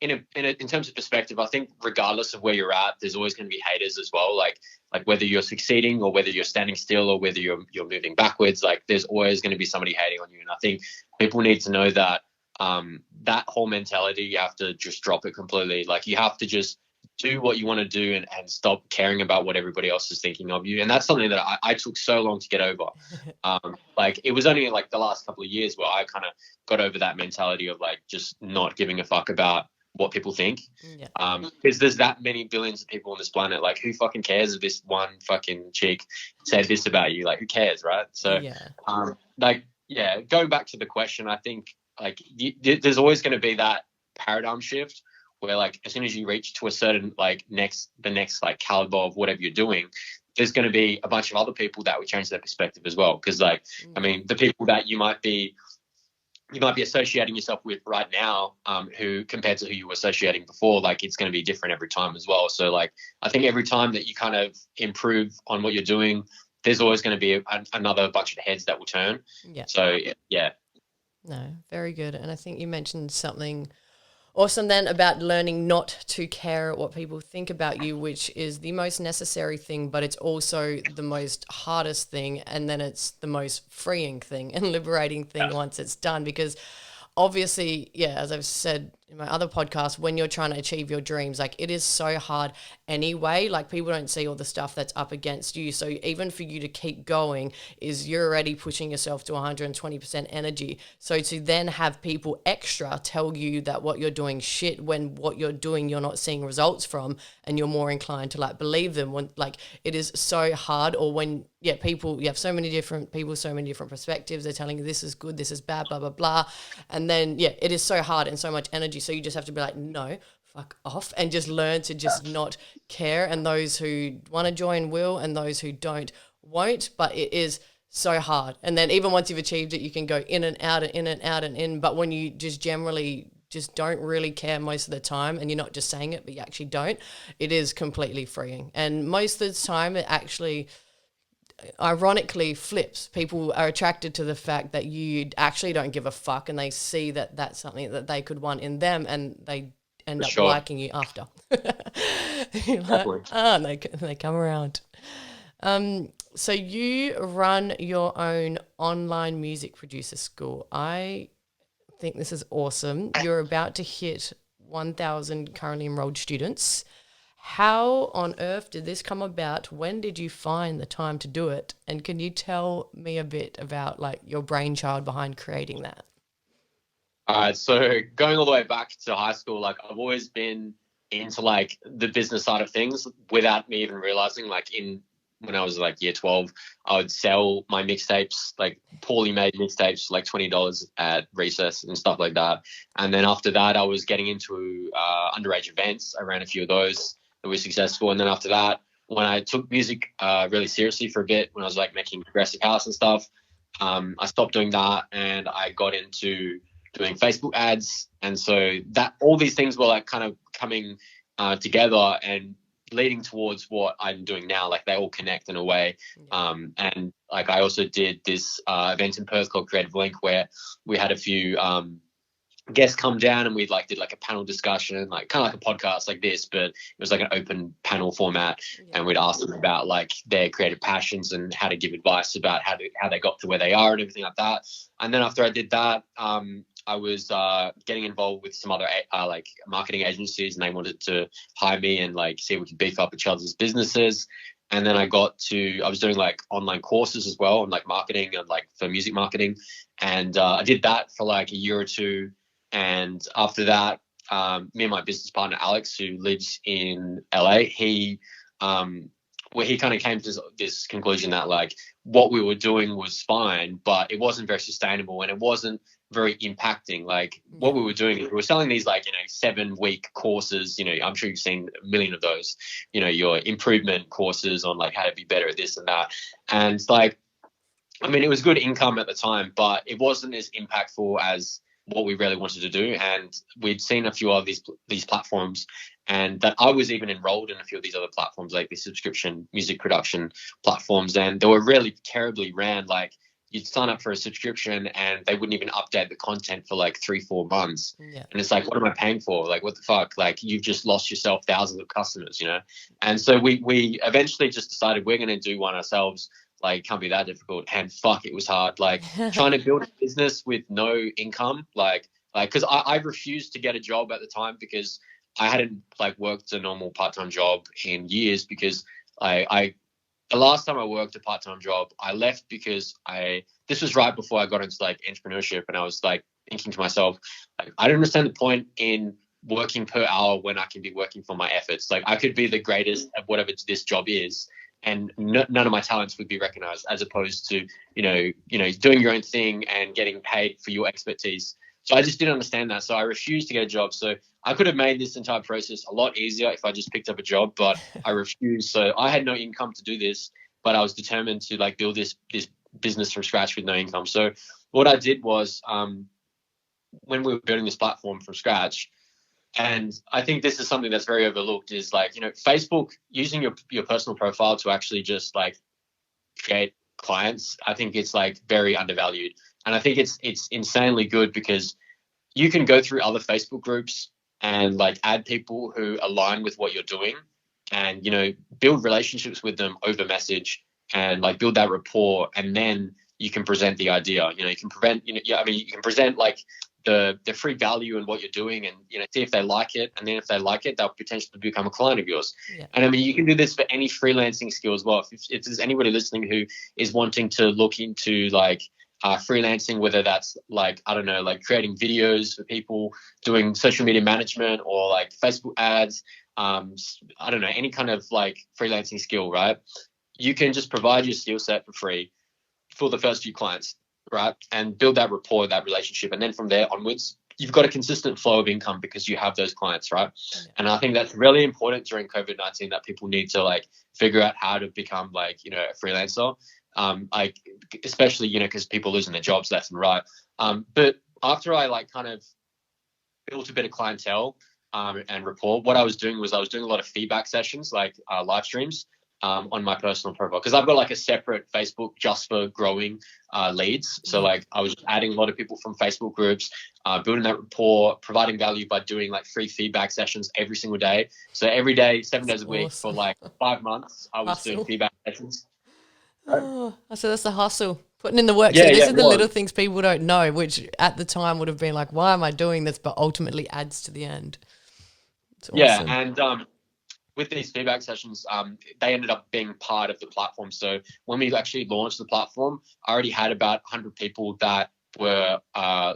in terms of perspective, I think regardless of where you're at, there's always going to be haters as well. Like whether you're succeeding or whether you're standing still or whether you're moving backwards, like there's always going to be somebody hating on you. And I think people need to know that that whole mentality, you have to just drop it completely. Like you have to just do what you want to do and stop caring about what everybody else is thinking of you. And that's something that I took so long to get over. Like it was only like the last couple of years where I kind of got over that mentality of like just not giving a fuck about what people think. Because there's that many billions of people on this planet. Like who fucking cares if this one fucking chick said this about you? Like who cares, right? So going back to the question, I think like there's always going to be that paradigm shift where like as soon as you reach to a certain like the next like caliber of whatever you're doing, there's going to be a bunch of other people that would change their perspective as well. Because like I mean, the people that you might be associating yourself with right now, who compared to who you were associating before, like it's going to be different every time as well. So like I think every time that you kind of improve on what you're doing, there's always going to be another bunch of heads that will turn. So yeah. No, very good. And I think you mentioned something awesome then about learning not to care what people think about you, which is the most necessary thing, but it's also the most hardest thing. And then it's the most freeing thing and liberating thing once it's done. Because obviously, yeah, as I've said in my other podcast, when you're trying to achieve your dreams, like it is so hard anyway. Like people don't see all the stuff that's up against you. So even for you to keep going is you're already pushing yourself to 120% energy. So to then have people extra tell you that what you're doing shit when what you're doing you're not seeing results from, and you're more inclined to like believe them, when like it is so hard. Or when people, you have so many different people, so many different perspectives, they're telling you this is good, this is bad, blah blah blah, and then it is so hard and so much energy. So you just have to be like, no, fuck off, and just learn to just not care. And those who want to join will, and those who don't won't. But it is so hard. And then even once you've achieved it, you can go in and out and in and out and in. But when you just generally just don't really care most of the time, and you're not just saying it, but you actually don't, it is completely freeing. And most of the time it actually ironically flips. People are attracted to the fact that you actually don't give a fuck, and they see that that's something that they could want in them, and they end up liking you after. They come around. So you run your own online music producer school. I think this is awesome. You're about to hit 1,000 currently enrolled students. How on earth did this come about? When did you find the time to do it? And can you tell me a bit about like your brainchild behind creating that? All right. So going all the way back to high school, like I've always been into like the business side of things without me even realizing. Like when I was like year 12, I would sell my mixtapes, like poorly made mixtapes, like $20 at recess and stuff like that. And then after that, I was getting into underage events. I ran a few of those that were successful. And then after that, when I took music really seriously for a bit, when I was like making progressive house and stuff, I stopped doing that and I got into doing Facebook ads. And so that all these things were like kind of coming together and leading towards what I'm doing now. Like they all connect in a way. And like I also did this event in Perth called Creative Link, where we had a few guests come down and we like did like a panel discussion, like kind of like a podcast like this, but it was like an open panel format. And we'd ask them about like their creative passions and how to give advice about how they got to where they are and everything like that. And then after I did that, I was getting involved with some other like marketing agencies, and they wanted to hire me and like see if we could beef up each other's businesses. And then I was doing like online courses as well on like marketing and like for music marketing. And I did that for like a year or two. And after that, me and my business partner, Alex, who lives in LA, he kind of came to this conclusion that like what we were doing was fine, but it wasn't very sustainable and it wasn't very impacting. Like what we were doing, we were selling these like, 7-week courses, I'm sure you've seen a million of those, your improvement courses on like how to be better at this and that. And like, I mean, it was good income at the time, but it wasn't as impactful as what we really wanted to do. And we'd seen a few of these platforms, and that I was even enrolled in a few of these other platforms, like the subscription music production platforms, and they were really terribly ran. Like, you'd sign up for a subscription and they wouldn't even update the content for like 3-4 months. Yeah. And it's like, what am I paying for? Like, what the fuck? Like, you've just lost yourself thousands of customers, you know? And so we eventually just decided we're going to do one ourselves. Like, can't be that difficult. And fuck, it was hard. Like, trying to build a business with no income, like, because I refused to get a job at the time because I hadn't like worked a normal part-time job in years, because the last time I worked a part-time job, I left because this was right before I got into like entrepreneurship, and I was like thinking to myself, like, I don't understand the point in working per hour when I can be working for my efforts. Like, I could be the greatest at whatever this job is, and none of my talents would be recognized, as opposed to, you know, doing your own thing and getting paid for your expertise. So I just didn't understand that. So I refused to get a job. So I could have made this entire process a lot easier if I just picked up a job, but I refused. So I had no income to do this, but I was determined to like build this business from scratch with no income. So what I did was, when we were building this platform from scratch, and I think this is something that's very overlooked, is like, you know, Facebook, using your personal profile to actually just like create clients, I think it's like very undervalued. And I think it's insanely good, because you can go through other Facebook groups and like add people who align with what you're doing, and, you know, build relationships with them over message, and like build that rapport. And then you can present the idea, you know, you can present like the free value in what you're doing, and, you know, see if they like it. And then if they like it, they'll potentially become a client of yours. Yeah. And I mean, you can do this for any freelancing skill as well. If there's anybody listening who is wanting to look into like freelancing, whether that's like, I don't know, like creating videos for people, doing social media management, or like Facebook ads, I don't know, any kind of like freelancing skill, right? You can just provide your skill set for free for the first few clients, right? And build that rapport, that relationship. And then from there onwards, you've got a consistent flow of income because you have those clients, right? Yeah. And I think that's really important during COVID-19, that people need to like figure out how to become like, you know, a freelancer. Like, especially, you know, because people losing their jobs left and right. But after I like kind of built a bit of clientele and rapport, what I was doing was I was doing a lot of feedback sessions, like live streams on my personal profile, because I've got like a separate Facebook just for growing leads. So like I was adding a lot of people from Facebook groups, building that rapport, providing value by doing like free feedback sessions every single day. So every day, 7 days a week for like 5 months, I was doing feedback sessions. Oh, so that's the hustle, putting in the work. So these are the little things people don't know, which at the time would have been like, why am I doing this? But ultimately adds to the end. It's awesome. Yeah, and with these feedback sessions, they ended up being part of the platform. So when we actually launched the platform, I already had about 100 people that were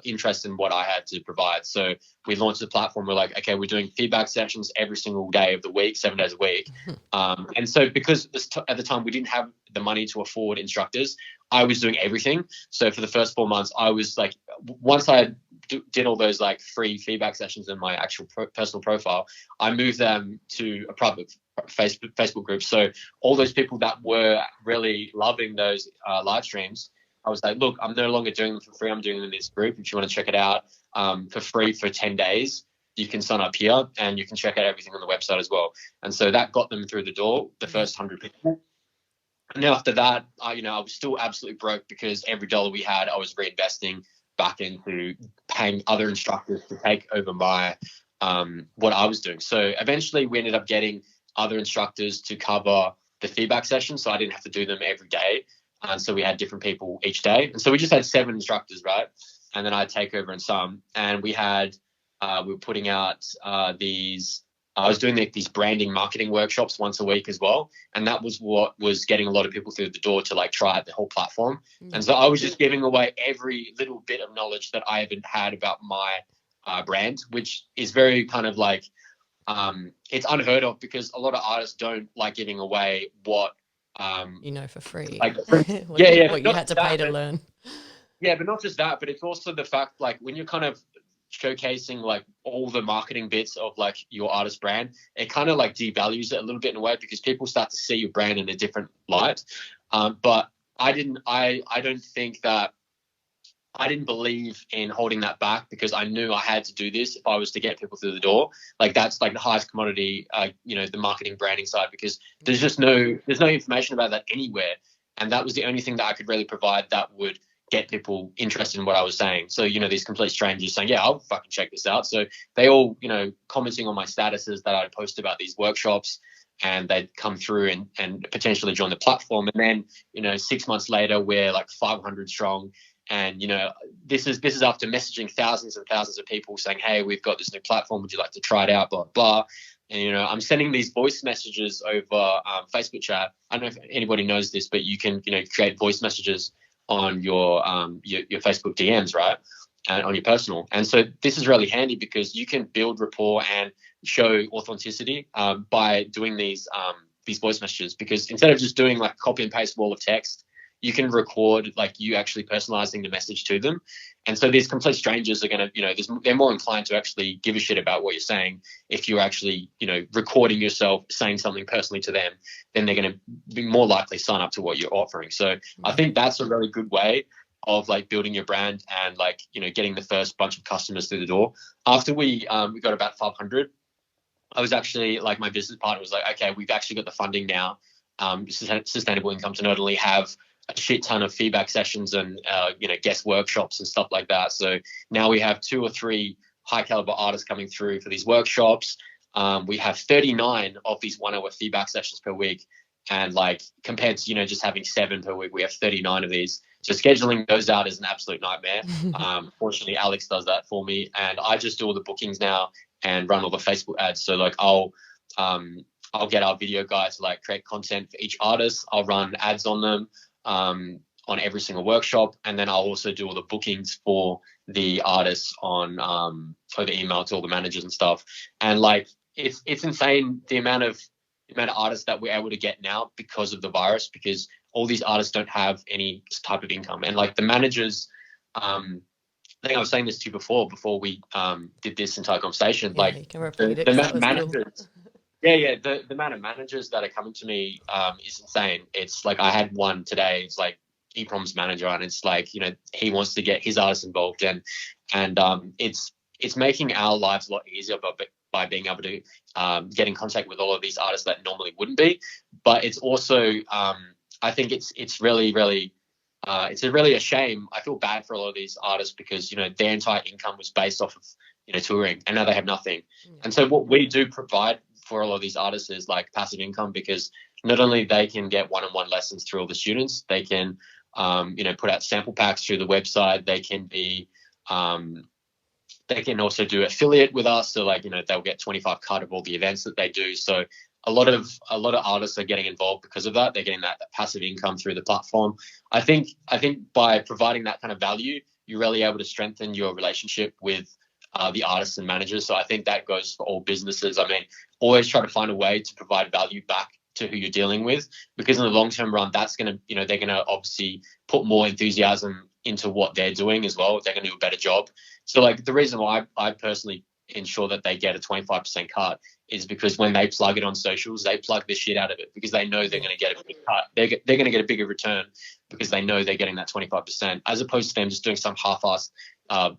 interested in what I had to provide. So we launched the platform. We're like, okay, we're doing feedback sessions every single day of the week, 7 days a week. And so because at the time we didn't have the money to afford instructors, I was doing everything. So for the first 4 months, I was like, once I did all those like free feedback sessions in my actual personal profile, I moved them to a private Facebook group. So all those people that were really loving those live streams, I was like, look, I'm no longer doing them for free. I'm doing them in this group. If you want to check it out for free for 10 days, you can sign up here and you can check out everything on the website as well. And so that got them through the door, the first 100 people. And then after that, I was still absolutely broke, because every dollar we had, I was reinvesting back into paying other instructors to take over my what I was doing. So eventually we ended up getting other instructors to cover the feedback sessions, so I didn't have to do them every day. And so we had different people each day. And so we just had 7 instructors, right? And then I'd take over in some. And we were putting out I was doing these branding marketing workshops once a week as well. And that was what was getting a lot of people through the door to like try out the whole platform. And so I was just giving away every little bit of knowledge that I haven't had about my brand, which is very kind of like, it's unheard of, because a lot of artists don't like giving away what, for free. Like, what you had to pay to learn. Yeah, but not just that, but it's also the fact, like, when you're kind of showcasing like all the marketing bits of like your artist brand, it kind of like devalues it a little bit in a way, because people start to see your brand in a different light. But I don't think that I didn't believe in holding that back because I knew I had to do this if I was to get people through the door. Like that's like the highest commodity, the marketing branding side, because there's no information about that anywhere. And that was the only thing that I could really provide that would get people interested in what I was saying. So, these complete strangers saying, yeah, I'll fucking check this out. So they all, commenting on my statuses that I'd post about these workshops, and they'd come through and potentially join the platform. And then, 6 months later, we're like 500 strong. And, this is after messaging thousands and thousands of people saying, hey, we've got this new platform. Would you like to try it out? Blah, blah. And, I'm sending these voice messages over Facebook chat. I don't know if anybody knows this, but you can, create voice messages on your Facebook DMs, right? And on your personal. And so this is really handy because you can build rapport and show authenticity by doing these voice messages, because instead of just doing like copy and paste wall of text, you can record like you actually personalizing the message to them. And so these complete strangers are going to, they're more inclined to actually give a shit about what you're saying. If you're actually, recording yourself saying something personally to them, then they're going to be more likely to sign up to what you're offering. So I think that's a really good way of like building your brand and like, getting the first bunch of customers through the door. After we got about 500, I was actually like, my business partner was like, okay, we've actually got the funding now, sustainable income, to not only have a shit ton of feedback sessions and guest workshops and stuff like that. So now we have 2 or 3 high caliber artists coming through for these workshops. We have 39 of these 1 hour feedback sessions per week, and like compared to just having 7 per week, we have 39 of these. So scheduling those out is an absolute nightmare. Fortunately, Alex does that for me, and I just do all the bookings now and run all the Facebook ads. So like I'll get our video guy to like create content for each artist. I'll run ads on them on every single workshop, and then I'll also do all the bookings for the artists on over email to all the managers and stuff. And like it's insane the amount of artists that we're able to get now because of the virus, because all these artists don't have any type of income. And like the managers, I think I was saying this to you before we did this entire conversation. Yeah, like you can repeat it, the managers. Yeah. The amount of managers that are coming to me is insane. It's like I had one today. It's like EPROM's manager, and it's like he wants to get his artists involved, and it's making our lives a lot easier by being able to get in contact with all of these artists that normally wouldn't be. But it's also I think it's really it's really a shame. I feel bad for a lot of these artists because their entire income was based off of touring, and now they have nothing. And so what we do provide for all of these artists is like passive income, because not only they can get one-on-one lessons through all the students, they can put out sample packs through the website. They can be they can also do affiliate with us, so like they'll get 25 cut of all the events that they do. So a lot of artists are getting involved because of that. They're getting that passive income through the platform. I think by providing that kind of value, you're really able to strengthen your relationship with the artists and managers. So I think that goes for all businesses. I mean, always try to find a way to provide value back to who you're dealing with, because in the long term run, that's going to, they're going to obviously put more enthusiasm into what they're doing as well. They're going to do a better job. So like the reason why I personally ensure that they get a 25% cut is because when they plug it on socials, they plug the shit out of it, because they know they're going to get a big cut. They're going to get a bigger return because they know they're getting that 25%, as opposed to them just doing some half-assed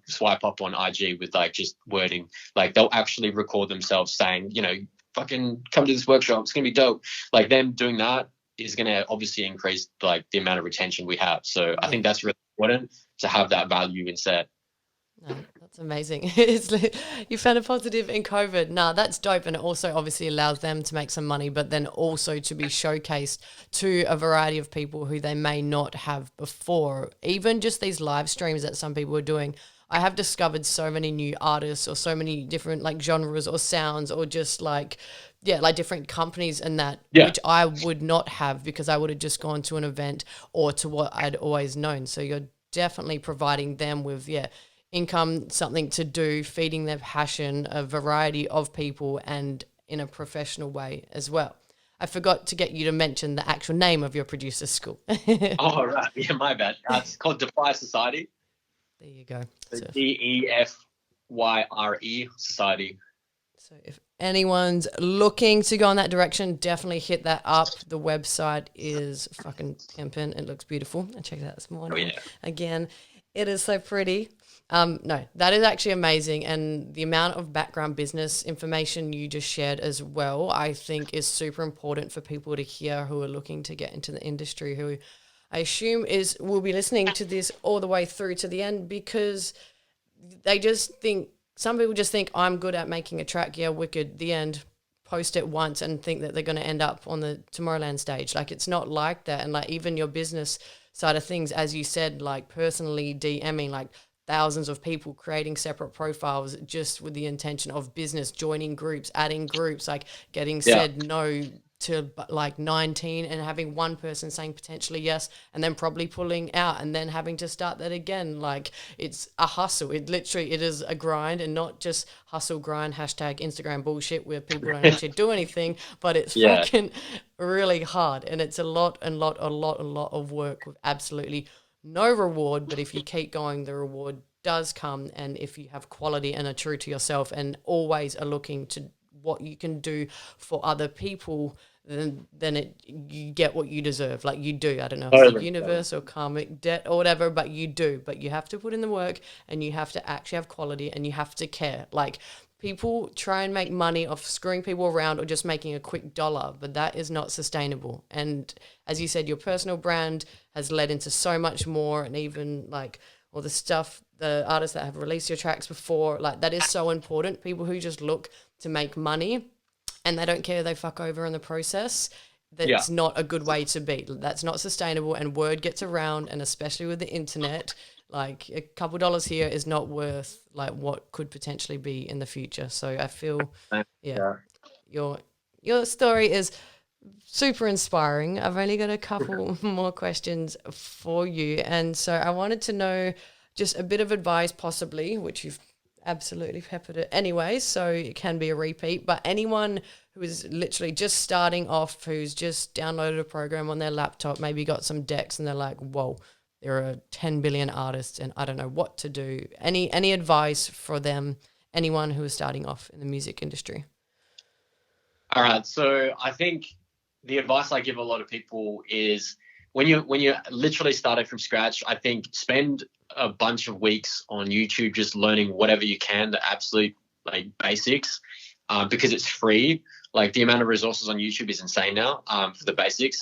swipe up on IG with like just wording. Like they'll actually record themselves saying, fucking come to this workshop, it's going to be dope. Like them doing that is going to obviously increase like the amount of retention we have. So I think that's really important to have that value instead. No, that's amazing. You found a positive in COVID. No, that's dope. And it also obviously allows them to make some money, but then also to be showcased to a variety of people who they may not have before. Even just these live streams that some people are doing. I have discovered so many new artists or so many different like genres or sounds or just like different companies and that, which I would not have because I would have just gone to an event or to what I'd always known. So you're definitely providing them with, income, something to do, feeding their passion, a variety of people, and in a professional way as well. I forgot to get you to mention the actual name of your producer school. Oh, right. Yeah, my bad. It's called Defy Society. There you go. So DEFYRE Society. So if anyone's looking to go in that direction, definitely hit that up. The website is fucking pimping. It looks beautiful. I checked it out this morning again. It is so pretty. No, that is actually amazing. And the amount of background business information you just shared as well, I think is super important for people to hear who are looking to get into the industry, who I assume will be listening to this all the way through to the end, because they just think, some people just think, I'm good at making a track, yeah, wicked, the end, post it once and think that they're going to end up on the Tomorrowland stage. Like, it's not like that. And like, even your business side of things, as you said, like personally DMing like thousands of people, creating separate profiles just with the intention of business, joining groups, adding groups, like getting Yeah. said no to like 19 and having one person saying potentially yes and then probably pulling out and then having to start that again. Like, it's a hustle. It is a grind, and not just hustle grind hashtag Instagram bullshit where people don't actually do anything, but it's Yeah. fucking really hard, and it's a lot of work with absolutely no reward. But if you keep going, the reward does come. And if you have quality and are true to yourself and always are looking to what you can do for other people, then you get what you deserve. Like, you do. I don't know if it's the universe or karmic debt or whatever, but you do. But you have to put in the work, and you have to actually have quality, and you have to care. Like, people try and make money off screwing people around or just making a quick dollar, but that is not sustainable. And as you said, your personal brand has led into so much more, and even like all the stuff, the artists that have released your tracks before, like, that is so important. People who just look to make money and they don't care, they fuck over in the process, Yeah. that's not a good way to be. That's not sustainable, and word gets around, and especially with the internet, like a couple dollars here is not worth like what could potentially be in the future. So I feel, yeah, Yeah. your story is super inspiring. I've only got a couple more questions for you, and so I wanted to know just a bit of advice, possibly, which you've absolutely peppered it anyway, so it can be a repeat. But anyone who is literally just starting off, who's just downloaded a program on their laptop, maybe got some decks, and they're like, whoa, there are 10 billion artists and I don't know what to do. Any advice for them, anyone who is starting off in the music industry? All right. So I think the advice I give a lot of people is when you're literally starting from scratch, I think spend a bunch of weeks on YouTube just learning whatever you can, the absolute like basics, because it's free. Like, the amount of resources on YouTube is insane now, for the basics.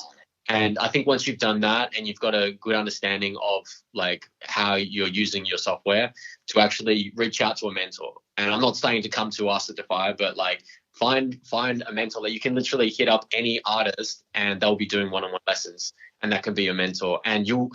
And I think once you've done that and you've got a good understanding of like how you're using your software, to actually reach out to a mentor. And I'm not saying to come to us at Defy, but like find a mentor. Like, you can literally hit up any artist and they'll be doing one-on-one lessons, and that can be your mentor. And you'll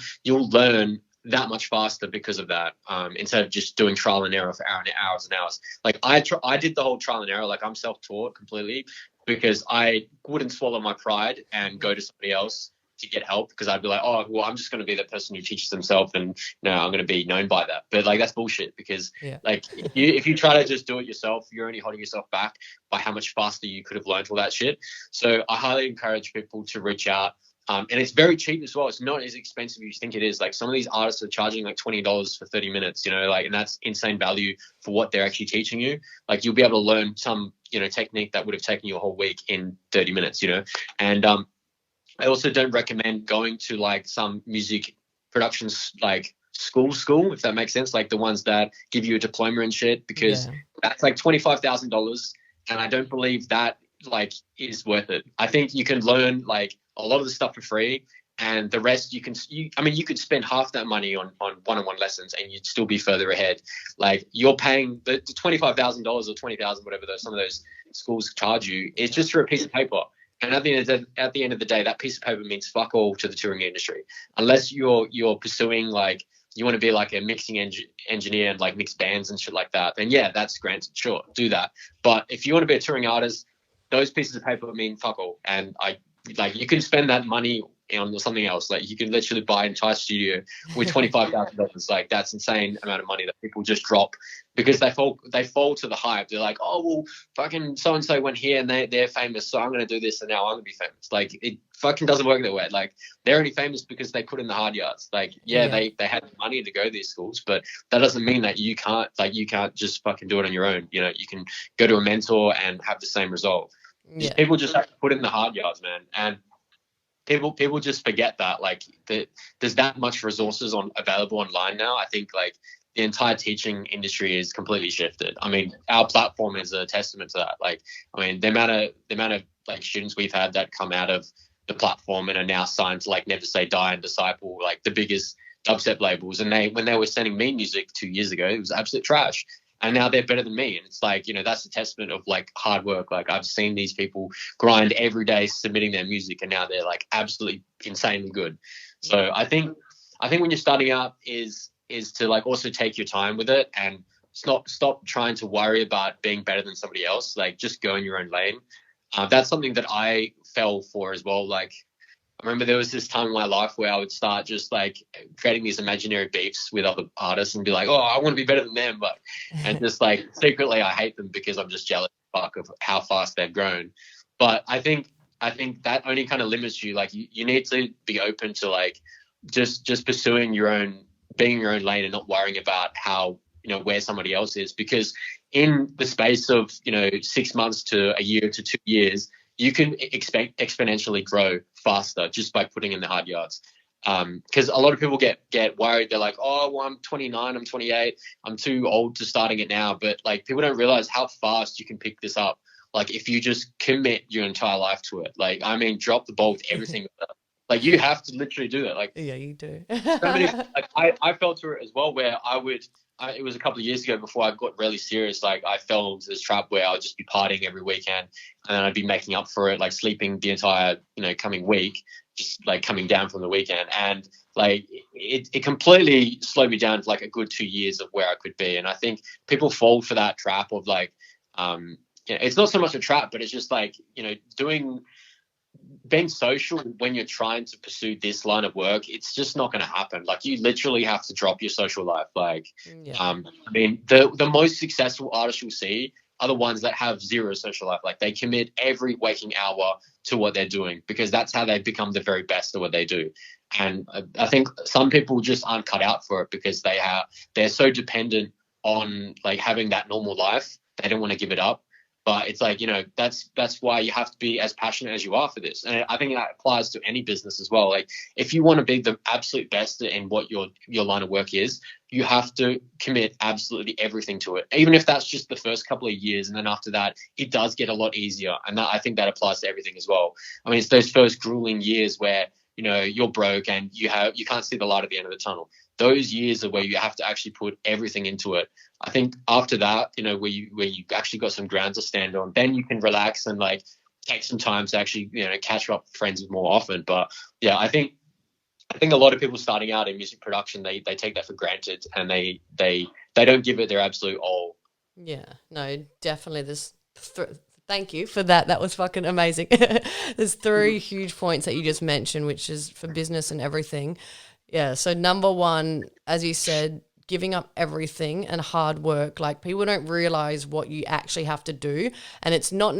learn that much faster because of that, instead of just doing trial and error for hours and hours. Like, I did the whole trial and error. Like, I'm self-taught completely, because I wouldn't swallow my pride and go to somebody else to get help, because I'd be like, oh, well, I'm just going to be the person who teaches themselves, and no, I'm going to be known by that. But like, that's bullshit, because like, if you try to just do it yourself, you're only holding yourself back by how much faster you could have learned all that shit. So I highly encourage people to reach out. And it's very cheap as well. It's not as expensive as you think it is. Like, some of these artists are charging like $20 for 30 minutes, like, and that's insane value for what they're actually teaching you. Like, you'll be able to learn some, technique that would have taken you a whole week in 30 minutes, And I also don't recommend going to like some music productions, like school, if that makes sense. Like, the ones that give you a diploma and shit, because that's like $25,000. And I don't believe that like is worth it. I think you can learn like a lot of the stuff for free, and the rest you could spend half that money on one-on-one lessons and you'd still be further ahead. Like, you're paying the $25,000 or 20,000, whatever some of those schools charge you, is just for a piece of paper. And at the end of the day, that piece of paper means fuck all to the touring industry, unless you're pursuing like, you want to be like a mixing engineer and like mix bands and shit like that. Then yeah, that's granted, sure, do that. But if you want to be a touring artist, those pieces of paper mean fuck all. And you can spend that money on something else. Like, you can literally buy an entire studio with $25,000. Like, that's insane amount of money that people just drop because they fall to the hype. They're like, oh, well, fucking so and so went here and they're famous, so I'm gonna do this and now I'm gonna be famous. Like, it fucking doesn't work that way. Like, they're only famous because they put in the hard yards. Like, they had the money to go to these schools, but that doesn't mean that you can't just fucking do it on your own. You can go to a mentor and have the same result. People just have to put in the hard yards, man. And people just forget that there's that much resources available online now. I think like the entire teaching industry is completely shifted. I mean, our platform is a testament to that. Like, I mean, the amount of like students we've had that come out of the platform and are now signed to like Never Say Die and Disciple, like the biggest dubstep labels, and when they were sending me music 2 years ago, it was absolute trash. And now they're better than me. And it's like, that's a testament of like hard work. Like I've seen these people grind every day submitting their music, and now they're like absolutely insanely good. So I think when you're starting out is to like also take your time with it and stop trying to worry about being better than somebody else. Like just go in your own lane. That's something that I fell for as well. Like I remember there was this time in my life where I would start just like creating these imaginary beefs with other artists and be like, oh, I want to be better than them. And just like secretly I hate them because I'm just jealous of how fast they've grown. But I think that only kind of limits you. Like you need to be open to like just pursuing being in your own lane and not worrying about how, where somebody else is, because in the space of, 6 months to a year to 2 years, you can expect exponentially grow faster just by putting in the hard yards. Because a lot of people get worried. They're like, oh, well, I'm 29, I'm 28, I'm too old to starting it now. But like people don't realize how fast you can pick this up. Like if you just commit your entire life to it. Like, I mean, drop the ball with everything. Like you have to literally do that. Like, yeah, you do. like I fell through it as well, where it was a couple of years ago before I got really serious. Like I fell into this trap where I would just be partying every weekend, and then I'd be making up for it, like sleeping the entire, coming week, just like coming down from the weekend. And like it completely slowed me down for like a good 2 years of where I could be. And I think people fall for that trap of like, it's not so much a trap, but it's just like, being social when you're trying to pursue this line of work, it's just not going to happen. Like you literally have to drop your social life. Like, I mean, the most successful artists you'll see are the ones that have zero social life. Like they commit every waking hour to what they're doing because that's how they become the very best at what they do. And I think some people just aren't cut out for it because they're so dependent on like having that normal life. They don't want to give it up. But it's like, that's why you have to be as passionate as you are for this. And I think that applies to any business as well. Like if you want to be the absolute best in what your line of work is, you have to commit absolutely everything to it, even if that's just the first couple of years. And then after that, it does get a lot easier. And I think that applies to everything as well. I mean, it's those first grueling years where, you're broke and you can't see the light at the end of the tunnel. Those years are where you have to actually put everything into it. I think after that, where you actually got some ground to stand on, then you can relax and like take some time to actually, catch up with friends more often. But yeah, I think a lot of people starting out in music production, they take that for granted and they don't give it their absolute all. Yeah, no, definitely. Thank you for that. That was fucking amazing. There's 3 huge points that you just mentioned, which is for business and everything. Yeah, so number 1, as you said, giving up everything and hard work. Like people don't realize what you actually have to do, and it's not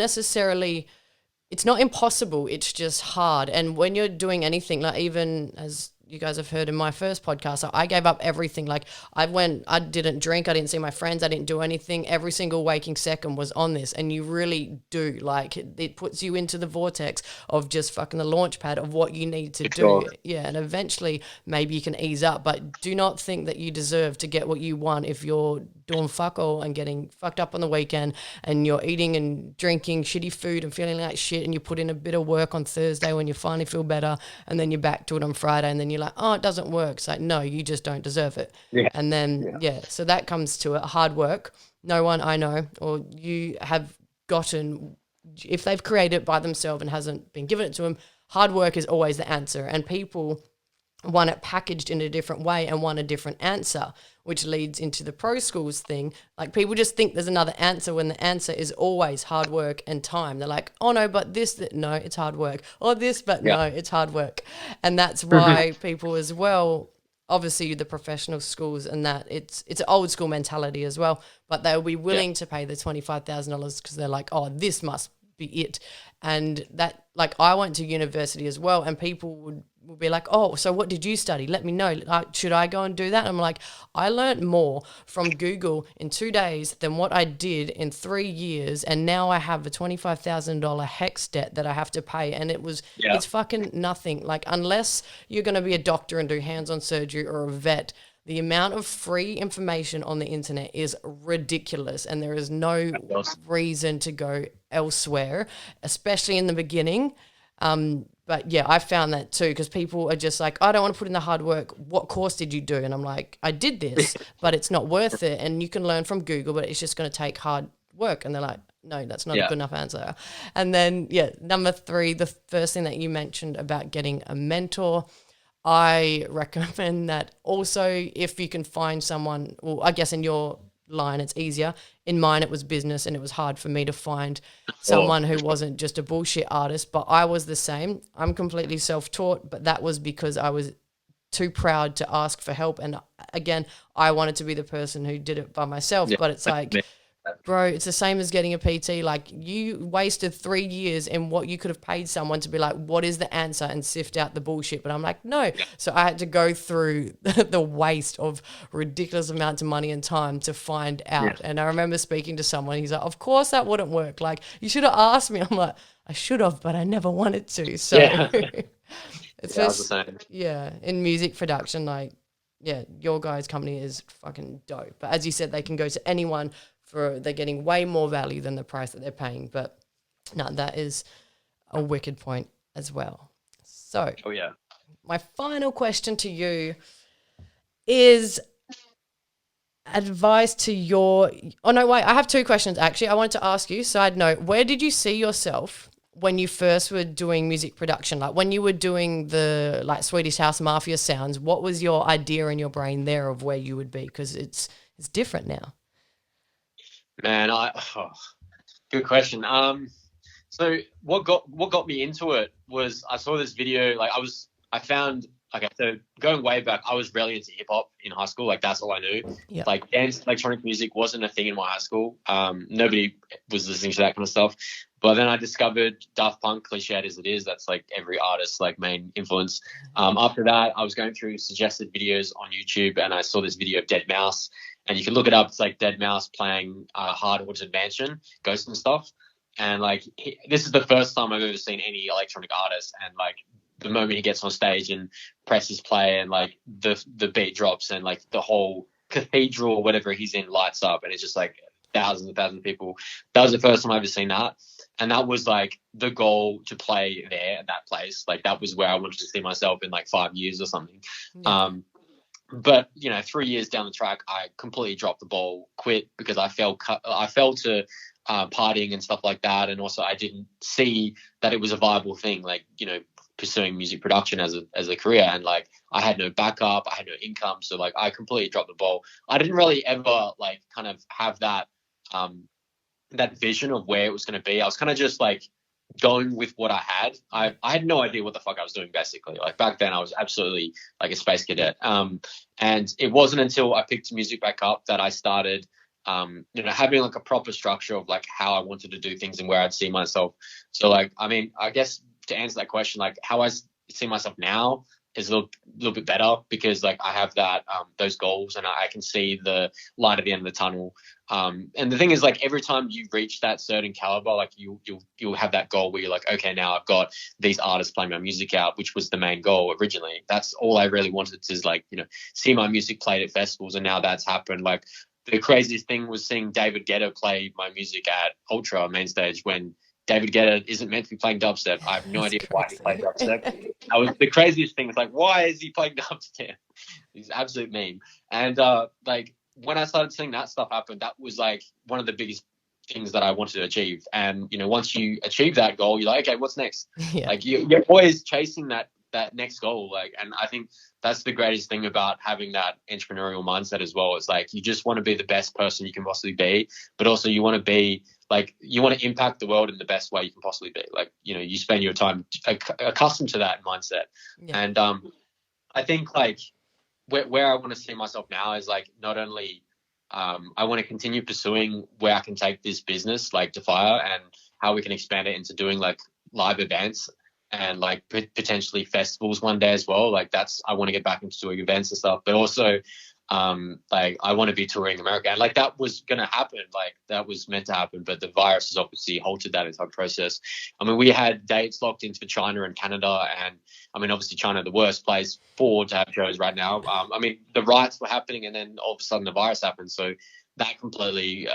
impossible, it's just hard. And when you're doing anything, like even as you guys have heard in my first podcast, so I gave up everything. Like I didn't drink, I didn't see my friends, I didn't do anything. Every single waking second was on this, and you really do, like it puts you into the vortex of just fucking the launch pad of what you need to do. Yeah, and eventually maybe you can ease up, but do not think that you deserve to get what you want if you're doing fuck all and getting fucked up on the weekend and you're eating and drinking shitty food and feeling like shit, and you put in a bit of work on Thursday when you finally feel better, and then you're back to it on Friday, and then you're like, oh, it doesn't work. It's like, no, you just don't deserve it. Yeah. And then, so that comes to it. Hard work. No one I know or you have gotten, if they've created it by themselves and hasn't been given it to them, hard work is always the answer. And people want it packaged in a different way and want a different answer, which leads into the pro schools thing. Like people just think there's another answer when the answer is always hard work and time. They're like, oh no, but no, it's hard work. Or this, but no, it's hard work. And that's why people as well, obviously the professional schools and that it's an old school mentality as well, but they'll be willing to pay the $25,000 because they're like, oh, this must be it. And that, like I went to university as well, and people would will be like, oh, so what did you study? Let me know. Like, should I go and do that? And I'm like, I learned more from Google in 2 days than what I did in 3 years. And now I have a $25,000 HEX debt that I have to pay. And it's fucking nothing. Like, unless you're going to be a doctor and do hands-on surgery or a vet, the amount of free information on the internet is ridiculous. And there is no reason to go elsewhere, especially in the beginning. But yeah, I found that too, because people are just like, I don't want to put in the hard work. What course did you do? And I'm like, I did this, but it's not worth it. And you can learn from Google, but it's just going to take hard work. And they're like, no, that's not a good enough answer. And then, number 3, the first thing that you mentioned about getting a mentor, I recommend that also if you can find someone, well, I guess in your line it's easier. In mine it was business, and it was hard for me to find someone who wasn't just a bullshit artist, but I was the same. I'm completely self-taught, but that was because I was too proud to ask for help. And again, I wanted to be the person who did it by myself, but it's like, bro, it's the same as getting a PT. Like, you wasted 3 years in what you could have paid someone to be like, what is the answer, and sift out the bullshit. But I'm like, no. So I had to go through the waste of ridiculous amounts of money and time to find out. And I remember speaking to someone, he's like, of course that wouldn't work. Like, you should have asked me. I'm like, I should have, but I never wanted to. So it's just, in music production, like, your guys' company is fucking dope. But as you said, they can go to anyone, they're getting way more value than the price that they're paying. But no, that is a wicked point as well. So my final question to you is advice to I have 2 questions actually. I wanted to ask you, side note, where did you see yourself when you first were doing music production? Like, when you were doing the like Swedish House Mafia sounds, what was your idea in your brain there of where you would be? Because it's different now. Man, good question. So what got me into it was I saw this video. Like, so going way back, I was really into hip hop in high school. Like, that's all I knew. Yep. Like, dance, electronic music wasn't a thing in my high school. Nobody was listening to that kind of stuff. But then I discovered Daft Punk, cliched as it is. That's like every artist's like main influence. After that, I was going through suggested videos on YouTube, and I saw this video of Dead Mouse. And you can look it up. It's like Dead Mouse playing Hard Haunted Mansion, Ghost and stuff. And like, this is the first time I've ever seen any electronic artist. And like, the moment he gets on stage and presses play, and like the beat drops, and like the whole cathedral or whatever he's in lights up, and it's just like thousands and thousands of people. That was the first time I've ever seen that. And that was like the goal, to play there at that place. Like, that was where I wanted to see myself in like 5 years or something. Yeah. But 3 years down the track, I completely dropped the ball, quit, because I fell to partying and stuff like that. And also I didn't see that it was a viable thing, like, pursuing music production as a career. And like, I had no backup, I had no income. So like, I completely dropped the ball. I didn't really ever like kind of have that vision of where it was going to be. I was kind of just like going with what I had. I had no idea what the fuck I was doing, basically. Like, back then I was absolutely like a space cadet. And it wasn't until I picked music back up that I started, having like a proper structure of like how I wanted to do things and where I'd see myself. So like, I mean, I guess to answer that question, like how I see myself now is a little bit better, because like I have that those goals, and I can see the light at the end of the tunnel. And the thing is, like, every time you reach that certain caliber, like you'll have that goal where you're like, okay, now I've got these artists playing my music out, which was the main goal originally. That's all I really wanted, to is like, see my music played at festivals, and now that's happened. Like, the craziest thing was seeing David Guetta play my music at Ultra main stage, when David Guetta isn't meant to be playing dubstep. I have no idea why he played dubstep. That was the craziest thing. It's like, why is he playing dubstep? He's an absolute meme. And like, when I started seeing that stuff happen, that was like one of the biggest things that I wanted to achieve. And once you achieve that goal, you're like, okay, what's next? Yeah. Like, you're always chasing that next goal. Like, and I think that's the greatest thing about having that entrepreneurial mindset as well. It's like, you just want to be the best person you can possibly be, but also you want to be like, you want to impact the world in the best way you can possibly be. Like, you spend your time accustomed to that mindset. Yeah. And I think like where I want to see myself now is like, not only I want to continue pursuing where I can take this business like to fire, and how we can expand it into doing like live events, and like potentially festivals one day as well. Like I want to get back into doing events and stuff, but also like I want to be touring America, and like that was going to happen, like that was meant to happen, but the virus has obviously halted that entire process. I mean, we had dates locked in for China and Canada, and I mean, obviously China, the worst place to have shows right now. I mean, the riots were happening, and then all of a sudden the virus happened, so that completely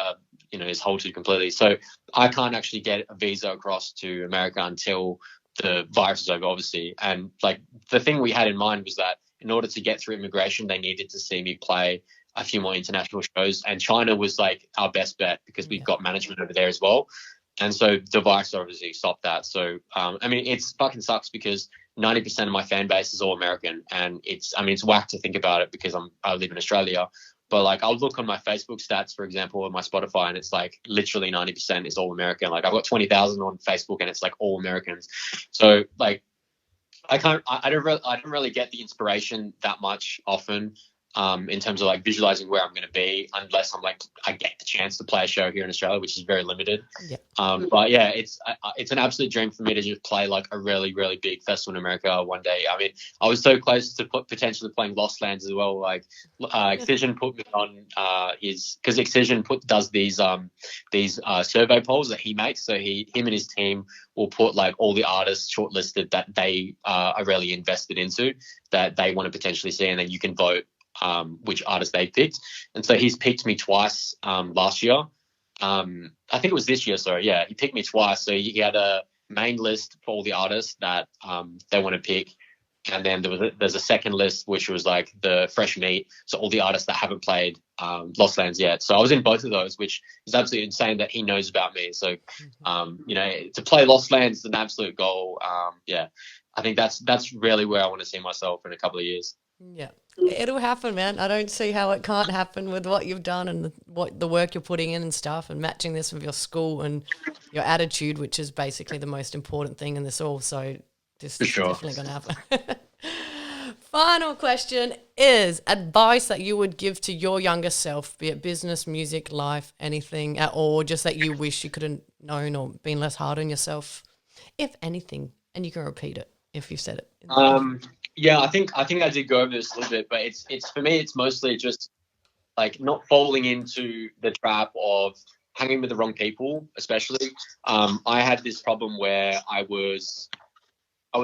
is halted completely. So I can't actually get a visa across to America until the virus is over, obviously. And like the thing we had in mind was that in order to get through immigration, they needed to see me play a few more international shows. And China was like our best bet because we've got management over there as well. And so the virus obviously stopped that. So, I mean, it's fucking sucks because 90% of my fan base is all American. And it's whack to think about it because I live in Australia. But like I'll look on my Facebook stats, for example, or my Spotify, and it's like literally 90% is all American. Like I've got 20,000 on Facebook and it's like all Americans. So like I don't really get the inspiration that much often in terms of like visualizing where I'm going to be, unless I get the chance to play a show here in Australia, which is very limited. Yeah. But yeah, it's an absolute dream for me to just play like a really, really big festival in America one day. I mean, I was so close to potentially playing Lost Lands as well. Like Excision put me on because Excision does these survey polls that he makes. So him and his team will put like all the artists shortlisted that they are really invested into, that they want to potentially see, and then you can vote which artist they picked. And so he's picked me twice last year. I think it was this year, sorry. Yeah, he picked me twice. So he had a main list for all the artists that they want to pick. And then there's a second list, which was like the fresh meat. So all the artists that haven't played Lost Lands yet. So I was in both of those, which is absolutely insane that he knows about me. So, to play Lost Lands is an absolute goal. Yeah, I think that's really where I want to see myself in a couple of years. Yeah, it'll happen, man. I don't see how it can't happen with what you've done and the work you're putting in and stuff, and matching this with your school and your attitude, which is basically the most important thing in this all. So this is definitely going to happen. Final question is advice that you would give to your younger self, be it business, music, life, anything at all, just that you wish you could have known or been less hard on yourself, if anything, and you can repeat it if you've said it. Yeah, I think I did go over this a little bit, but it's for me, it's mostly just like not falling into the trap of hanging with the wrong people, especially. I had this problem where I was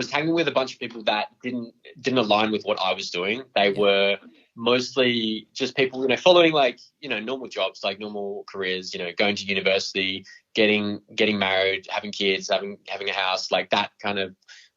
hanging with a bunch of people that didn't align with what I was doing. They were mostly just people, following like, normal jobs, like normal careers, going to university, getting married, having kids, having a house, like that kind of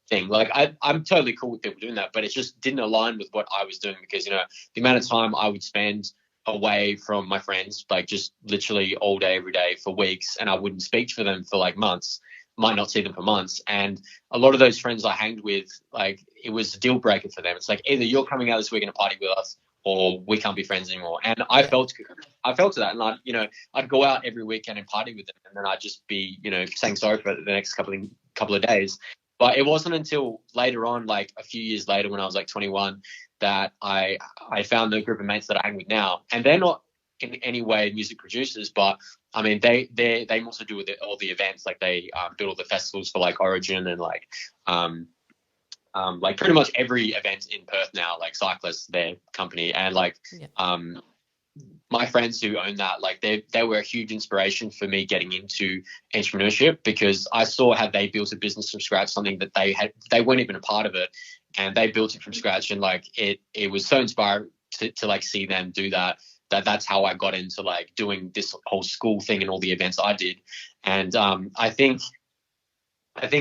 thing. Like I'm totally cool with people doing that, but it just didn't align with what I was doing because, the amount of time I would spend away from my friends, like just literally all day, every day for weeks, and I wouldn't speak to them for like months, might not see them for months. And a lot of those friends I hanged with, like it was a deal breaker for them. It's like either you're coming out this weekend to party with us or we can't be friends anymore. And I felt that. And I'd go out every weekend and party with them, and then I'd just be, saying sorry for the next couple of days. But it wasn't until later on, like a few years later when I was like 21, that I found the group of mates that I hang with now. And they're not in any way music producers, but I mean, they also do with all the events. Like they build all the festivals for like Origin and like pretty much every event in Perth now, like Cyclists, their company. And like my friends who own that, like they were a huge inspiration for me getting into entrepreneurship, because I saw how they built a business from scratch, something that they weren't even a part of it, and they built it from scratch. And like it was so inspiring to like see them do that. That's how I got into like doing this whole school thing and all the events I did. And I think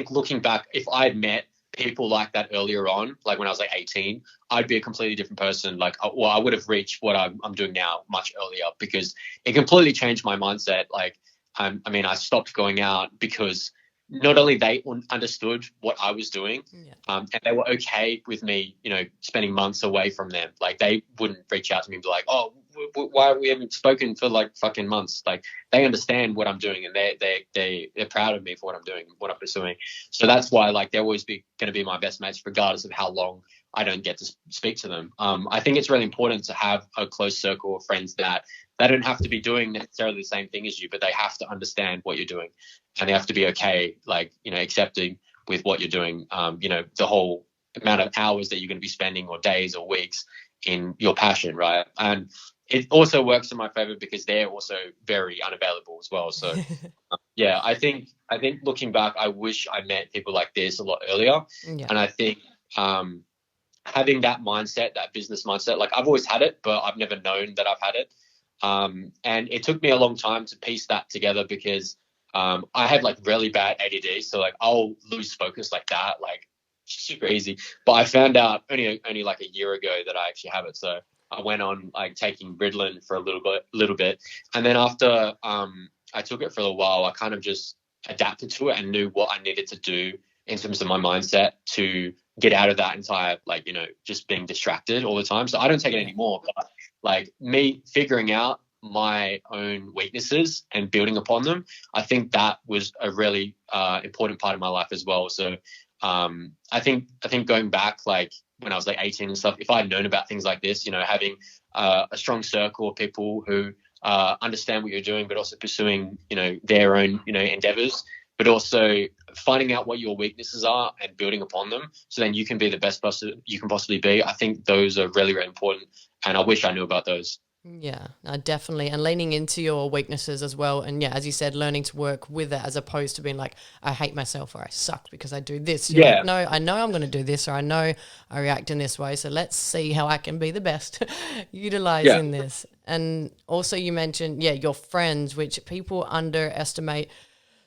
looking back, if I had met people like that earlier on, like when I was like 18, I'd be a completely different person. Like, well, I would have reached what I'm doing now much earlier, because it completely changed my mindset. Like, I stopped going out because not only they understood what I was doing, and they were okay with me, spending months away from them. Like, they wouldn't reach out to me and be like, oh, why we haven't spoken for like fucking months? Like, they understand what I'm doing, and they're proud of me for what I'm doing, what I'm pursuing. So that's why, like, they're always going to be my best mates, regardless of how long I don't get to speak to them. I think it's really important to have a close circle of friends that they don't have to be doing necessarily the same thing as you, but they have to understand what you're doing, and they have to be okay, like, accepting with what you're doing. The whole amount of hours that you're going to be spending, or days or weeks, in your passion, right? And it also works in my favor because they're also very unavailable as well. So yeah, I think looking back, I wish I met people like this a lot earlier. Yeah. And I think having that mindset, that business mindset, like I've always had it, but I've never known that I've had it. And it took me a long time to piece that together because I had like really bad ADD. So like I'll lose focus like that, like super easy. But I found out only like a year ago that I actually have it. So I went on like taking Ritalin for a little bit. And then after I took it for a little while, I kind of just adapted to it and knew what I needed to do in terms of my mindset to get out of that entire, like, just being distracted all the time. So I don't take it anymore, but like me figuring out my own weaknesses and building upon them, I think that was a really important part of my life as well. So I think going back, like when I was like 18 and stuff, if I had known about things like this, having a strong circle of people who understand what you're doing, but also pursuing, their own, endeavors, but also finding out what your weaknesses are and building upon them, so then you can be the best person you can possibly be. I think those are really, really important, and I wish I knew about those. Yeah, no, definitely. And leaning into your weaknesses as well. And yeah, as you said, learning to work with it as opposed to being like, I hate myself or I suck because I do this. You're like, no, I know I'm going to do this, or I know I react in this way. So let's see how I can be the best utilizing this. And also you mentioned, your friends, which people underestimate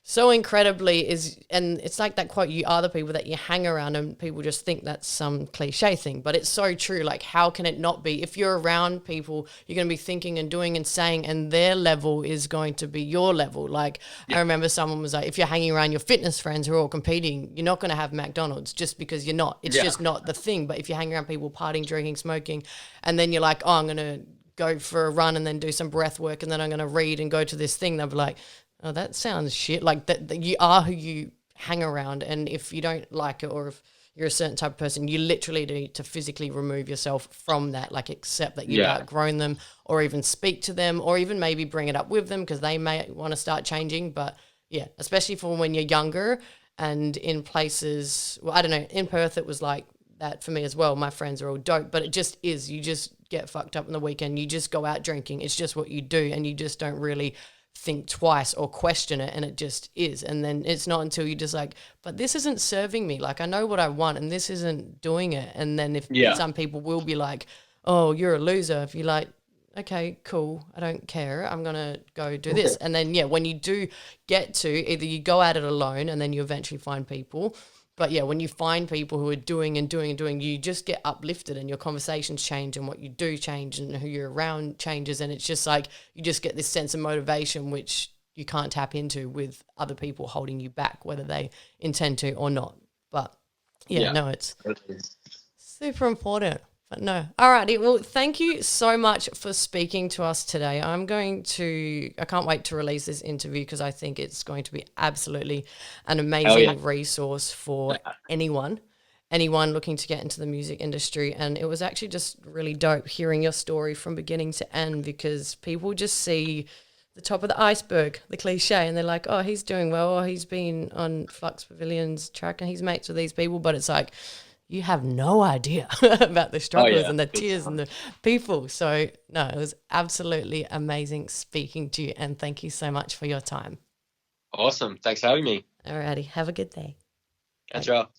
so incredibly and it's like that quote, you are the people that you hang around, and people just think that's some cliche thing, but it's so true. Like, how can it not be? If you're around people, you're going to be thinking and doing and saying, and their level is going to be your level. Like, I remember someone was like, if you're hanging around your fitness friends who are all competing, you're not going to have McDonald's just because you're not. It's just not the thing. But if you're hanging around people partying, drinking, smoking, and then you're like, oh, I'm going to go for a run and then do some breath work, and then I'm going to read and go to this thing, they'll be like, oh, that sounds shit. Like that you are who you hang around, and if you don't like it, or if you're a certain type of person, you literally need to physically remove yourself from that, like accept that you've outgrown them, or even speak to them, or even maybe bring it up with them because they may want to start changing. But yeah, especially for when you're younger and in places, well, I don't know, in Perth it was like that for me as well. My friends are all dope, but it just is, you just get fucked up on the weekend, you just go out drinking, it's just what you do, and you just don't really think twice or question it, and it just is. And then it's not until you just like, but this isn't serving me, like I know what I want and this isn't doing it. And then if some people will be like, oh, you're a loser, if you're like, okay, cool, I don't care, I'm gonna go do this. And then when you do get to, either you go at it alone and then you eventually find people, but when you find people who are doing and doing and doing, you just get uplifted, and your conversations change, and what you do change, and who you're around changes. And it's just like, you just get this sense of motivation, which you can't tap into with other people holding you back, whether they intend to or not. But no, it's super important. But no. Alrighty. Well, thank you so much for speaking to us today. I can't wait to release this interview because I think it's going to be absolutely an amazing resource for anyone looking to get into the music industry. And it was actually just really dope hearing your story from beginning to end, because people just see the top of the iceberg, the cliche, and they're like, oh, he's doing well, or he's been on Flux Pavillion's track and he's mates with these people. But it's like, you have no idea about the struggles and the tears and the people. So, no, it was absolutely amazing speaking to you, and thank you so much for your time. Awesome. Thanks for having me. Alrighty. Have a good day. Catch you up.